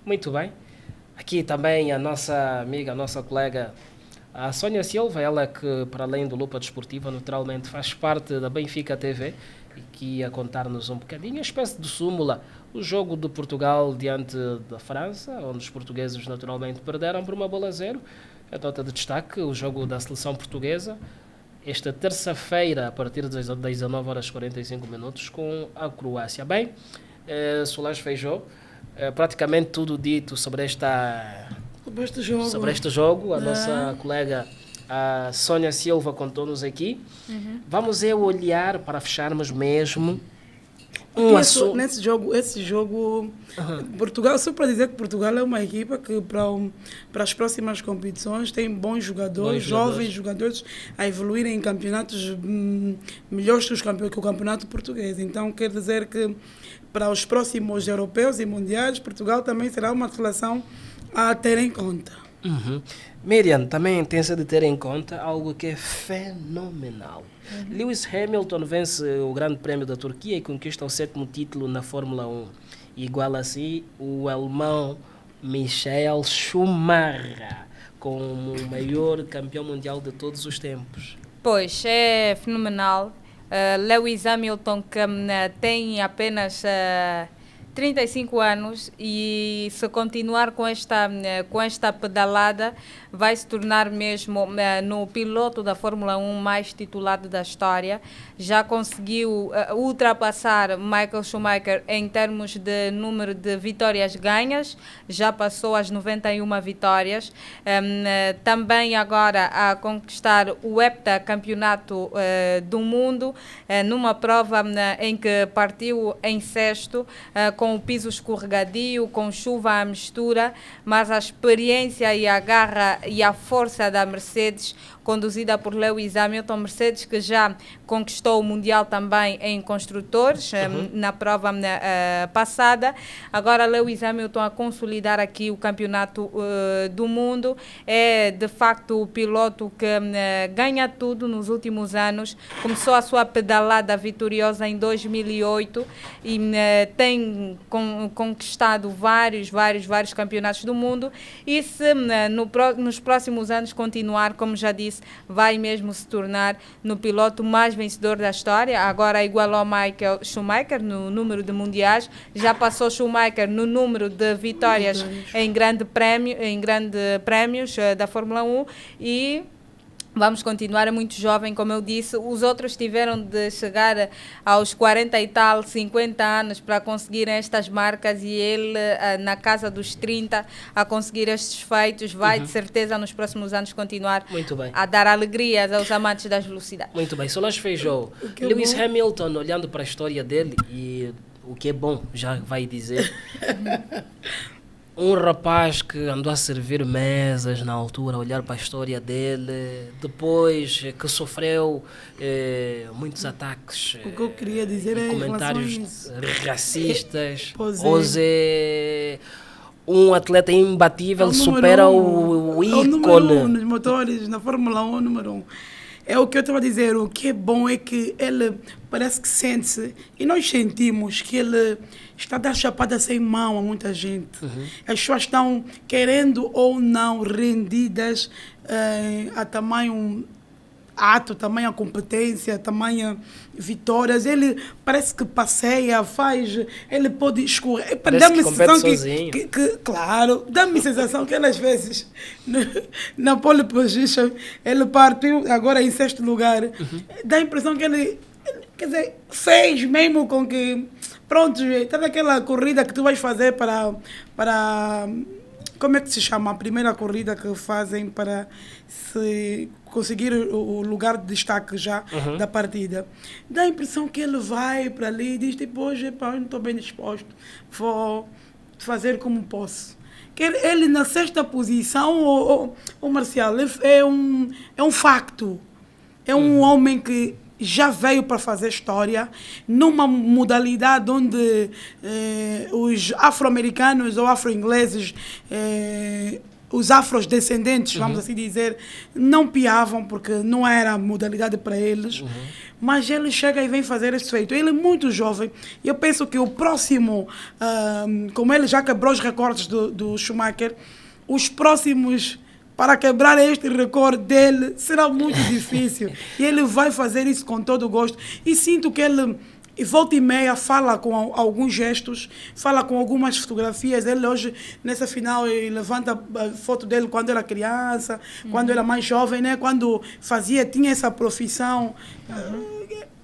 Muito bem. Aqui também a nossa amiga, a nossa colega, a Sónia Silva, ela que, para além do Lupa Desportiva, naturalmente faz parte da Benfica TV e que ia contar-nos um bocadinho, uma espécie de súmula, o jogo de Portugal diante da França, onde os portugueses naturalmente perderam por 1-0. A nota de destaque, o jogo da seleção portuguesa, esta terça-feira, a partir das 19h45, com a Croácia. Bem, Solange Feijó, praticamente tudo dito sobre sobre este jogo. A nossa colega a Sónia Silva contou-nos aqui. Vamos olhar para fecharmos mesmo assunto. Esse jogo, Portugal, só para dizer que Portugal é uma equipa que para as próximas competições tem bons jogadores, jovens jogadores a evoluírem em campeonatos melhores que o campeonato português. Então quer dizer que para os próximos europeus e mundiais, Portugal também será uma seleção a ter em conta. Miriam, também tem-se de ter em conta algo que é fenomenal. Lewis Hamilton vence o Grande Prémio da Turquia e conquista o 7º título na Fórmula 1. Igual assim o alemão Michael Schumacher como o maior campeão mundial de todos os tempos. Pois, é fenomenal. Lewis Hamilton, que tem apenas 35 anos, e se continuar com esta pedalada, vai se tornar mesmo no piloto da Fórmula 1 mais titulado da história. Já conseguiu ultrapassar Michael Schumacher em termos de número de vitórias ganhas, já passou as 91 vitórias. Também agora a conquistar o heptacampeonato do mundo, numa prova em que partiu em sexto, com o piso escorregadio, com chuva à mistura, mas a experiência e a garra e a força da Mercedes, conduzida por Lewis Hamilton, Mercedes que já conquistou o Mundial também em construtores, na prova passada. Agora Lewis Hamilton a consolidar aqui o campeonato do mundo. É de facto o piloto que ganha tudo nos últimos anos. Começou a sua pedalada vitoriosa em 2008 e tem conquistado vários campeonatos do mundo, e se nos próximos anos continuar, como já disse, vai mesmo se tornar no piloto mais vencedor da história. Agora igualou Michael Schumacher no número de mundiais, já passou Schumacher no número de vitórias em grande prémios da Fórmula 1, e vamos continuar. É muito jovem, como eu disse. Os outros tiveram de chegar aos 40 e tal, 50 anos para conseguirem estas marcas, e ele, na casa dos 30, a conseguir estes feitos, vai de certeza nos próximos anos continuar a dar alegrias aos amantes das velocidades. Muito bem. Solange Feijó, Lewis Hamilton, olhando para a história dele, e o que é bom, já vai dizer... Um rapaz que andou a servir mesas na altura, a olhar para a história dele, depois que sofreu muitos ataques, o que eu queria dizer é comentários racistas. Hoje um atleta imbatível, supera o ícone. O número 1 nos motores, na Fórmula 1, número 1. É o que eu estava a dizer. O que é bom é que ele parece que sente-se, e nós sentimos que ele está a dar chapada sem mão a muita gente. As pessoas estão, querendo ou não, rendidas a tamanho ato, tamanha competência, tamanha vitórias. Ele parece que passeia, faz, ele pode escorrer. Parece Dá-me que a sensação compete sozinho. claro, dá-me a sensação que ele às vezes, na pole position, ele partiu agora em 6º lugar. Dá a impressão que ele, quer dizer, fez mesmo com que, pronto, toda aquela corrida que tu vais fazer para como é que se chama? A primeira corrida que fazem para se conseguir o lugar de destaque já da partida. Dá a impressão que ele vai para ali e diz, tipo, hoje pá, eu não estou bem disposto, vou fazer como posso. Que ele na 6ª posição, o Marcial, é um facto. É um homem que já veio para fazer história numa modalidade onde os afro-americanos ou afro-ingleses, os afrodescendentes, vamos assim dizer, não piavam porque não era a modalidade para eles. Mas ele chega e vem fazer esse feito. Ele é muito jovem e eu penso que o próximo, como ele já quebrou os recordes do Schumacher, os próximos para quebrar este recorde dele será muito difícil. E ele vai fazer isso com todo o gosto. E sinto que ele, volta e meia, fala com alguns gestos, fala com algumas fotografias. Ele hoje, nessa final, ele levanta a foto dele quando era criança, quando era mais jovem, né? Quando tinha essa profissão.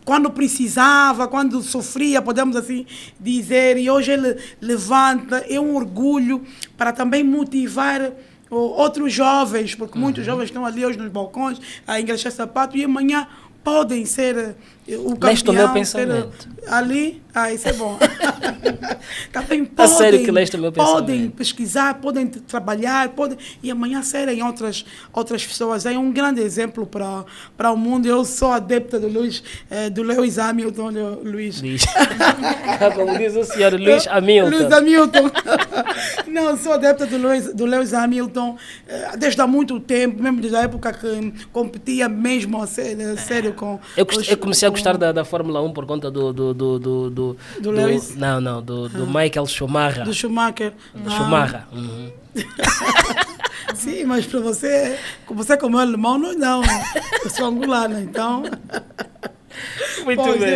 Quando precisava, quando sofria, podemos assim dizer. E hoje ele levanta, é um orgulho para também motivar outros jovens, porque muitos jovens estão ali hoje nos balcões a engraxar sapato e amanhã podem ser o campeão. Leste o meu pensamento. Ali, isso é bom. Também A sério que leste o meu podem pensamento. pesquisar, podem trabalhar, e amanhã serem outras pessoas. É um grande exemplo para o mundo. Eu sou adepta do Lewis Hamilton, Luís. Como diz o senhor Luís Hamilton. Lewis Hamilton. Não, sou adepta do Lewis Hamilton desde há muito tempo, mesmo desde a época que competia mesmo a sério com... Eu comecei a gostar da Fórmula 1 por conta do Lewis? Não, do Michael Schumacher. Do Schumacher. Schumacher. Sim, mas para você como é alemão, não. Eu sou angolano, então... Muito Pois, bem.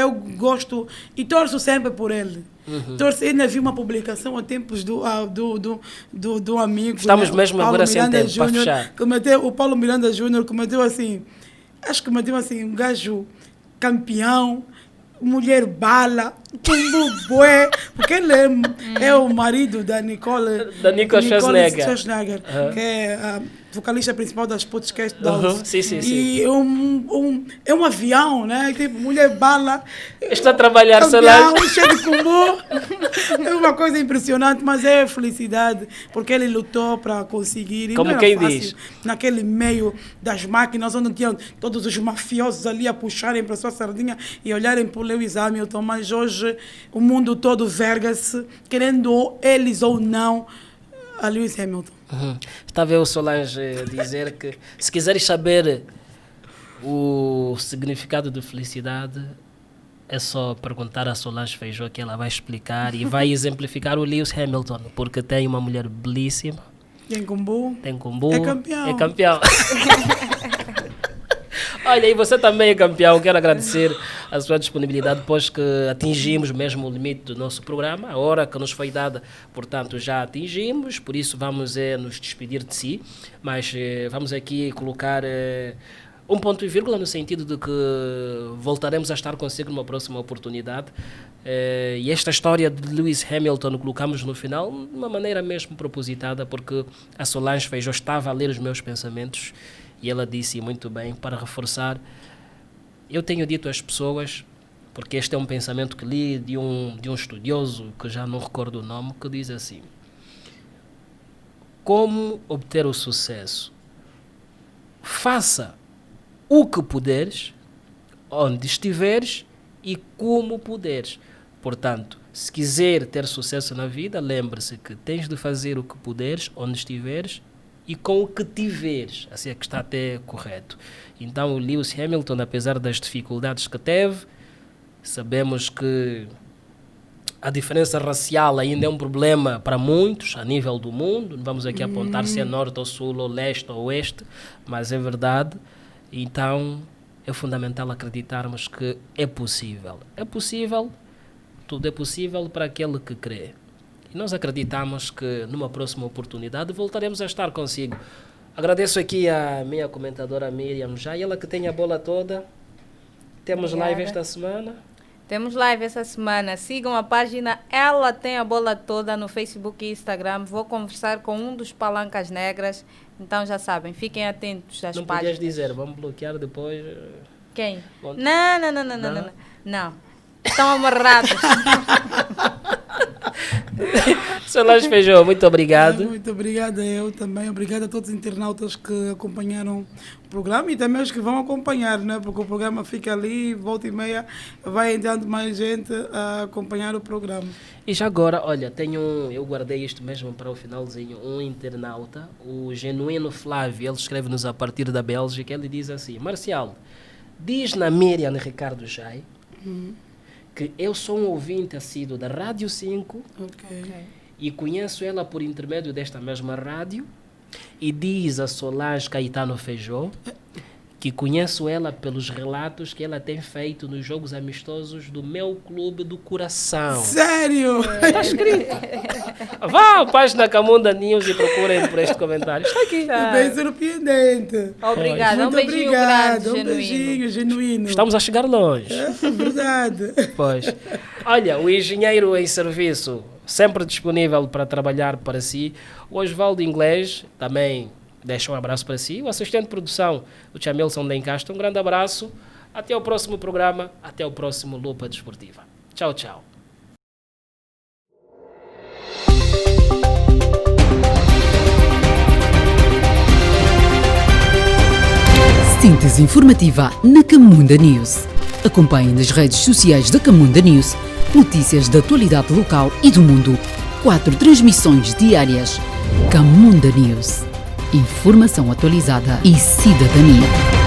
eu gosto e torço sempre por ele. Torço, ainda vi uma publicação há tempos do amigo. Estamos né, mesmo Paulo agora sem Miranda tempo para Júnior, fechar. o Paulo Miranda Júnior cometeu assim, um gajo campeão, mulher bala, tumbubué, porque ele é o marido da Nicole Schwarzenegger, que é a vocalista principal das Podcast Dolls. Sim. E é um avião, né? Tipo, mulher bala. Está a trabalhar, campeão, cheio de combo. É uma coisa impressionante, mas é felicidade, porque ele lutou para conseguir. E Como não era quem fácil, diz. naquele meio das máquinas, onde tinham todos os mafiosos ali a puxarem para a sua sardinha e olharem para o Lewis Hamilton. Mas hoje o mundo todo verga-se, querendo eles ou não, a Lewis Hamilton. Estava eu, Solange, dizer que se quiseres saber o significado de felicidade, é só perguntar a Solange Feijó, que ela vai explicar e vai exemplificar o Lewis Hamilton, porque tem uma mulher belíssima. Tem combo. É campeão. Olha, e você também é campeão. Quero agradecer a sua disponibilidade, pois que atingimos mesmo o limite do nosso programa. A hora que nos foi dada, portanto, já atingimos. Por isso, vamos nos despedir de si. Mas vamos aqui colocar um ponto e vírgula no sentido de que voltaremos a estar consigo numa próxima oportunidade. E esta história de Lewis Hamilton colocamos no final de uma maneira mesmo propositada, porque a Solange Feijó estava a ler os meus pensamentos. E ela disse muito bem, para reforçar, eu tenho dito às pessoas, porque este é um pensamento que li de um estudioso, que já não recordo o nome, que diz assim: como obter o sucesso? Faça o que puderes, onde estiveres e como puderes. Portanto, se quiser ter sucesso na vida, lembre-se que tens de fazer o que puderes, onde estiveres e com o que tiveres. Assim é que está até correto. Então o Lewis Hamilton, apesar das dificuldades que teve, sabemos que a diferença racial ainda é um problema para muitos a nível do mundo. Não vamos aqui apontar se é norte ou sul ou leste ou oeste, mas é verdade. Então é fundamental acreditarmos que é possível. É possível, tudo é possível para aquele que crê. E nós acreditamos que numa próxima oportunidade voltaremos a estar consigo. Agradeço aqui a minha comentadora Miriam já, ela que tem a bola toda. Temos live esta semana. Temos live essa semana. Sigam a página Ela Tem a Bola Toda no Facebook e Instagram. Vou conversar com um dos palancas negras. Então já sabem, fiquem atentos às Não páginas. podias dizer, vamos bloquear depois. Quem? Bom. Não. Estão amarrados. Solange Feijó, muito obrigado. Muito obrigada eu também. Obrigado a todos os internautas que acompanharam o programa e também os que vão acompanhar, né? Porque o programa fica ali, volta e meia, vai entrando mais gente a acompanhar o programa. E já agora, olha, eu guardei isto mesmo para o finalzinho, um internauta, o Genuíno Flávio, ele escreve-nos a partir da Bélgica, ele diz assim: Marcial, diz na Miriam Ricardo Jai que eu sou um ouvinte assíduo da Rádio 5 e conheço ela por intermédio desta mesma rádio, e diz a Solange Caetano Feijó que conheço ela pelos relatos que ela tem feito nos jogos amistosos do meu clube do coração. Sério? Está escrito. Vá à página Camunda News e procurem por este comentário. Está aqui. É bem surpreendente. Obrigada. Muito Um beijinho obrigado. grande, Um beijinho genuíno. Estamos a chegar longe. É verdade. Pois. Olha, o engenheiro em serviço, sempre disponível para trabalhar para si. O Osvaldo Inglês, também deixa um abraço para si. O assistente de produção, o Chamilson Lencastre, um grande abraço. Até o próximo programa, até o próximo Lupa Desportiva. Tchau, tchau. Síntese informativa na Camunda News. Acompanhe nas redes sociais da Camunda News notícias da atualidade local e do mundo. 4 transmissões diárias. Camunda News. Informação atualizada e cidadania.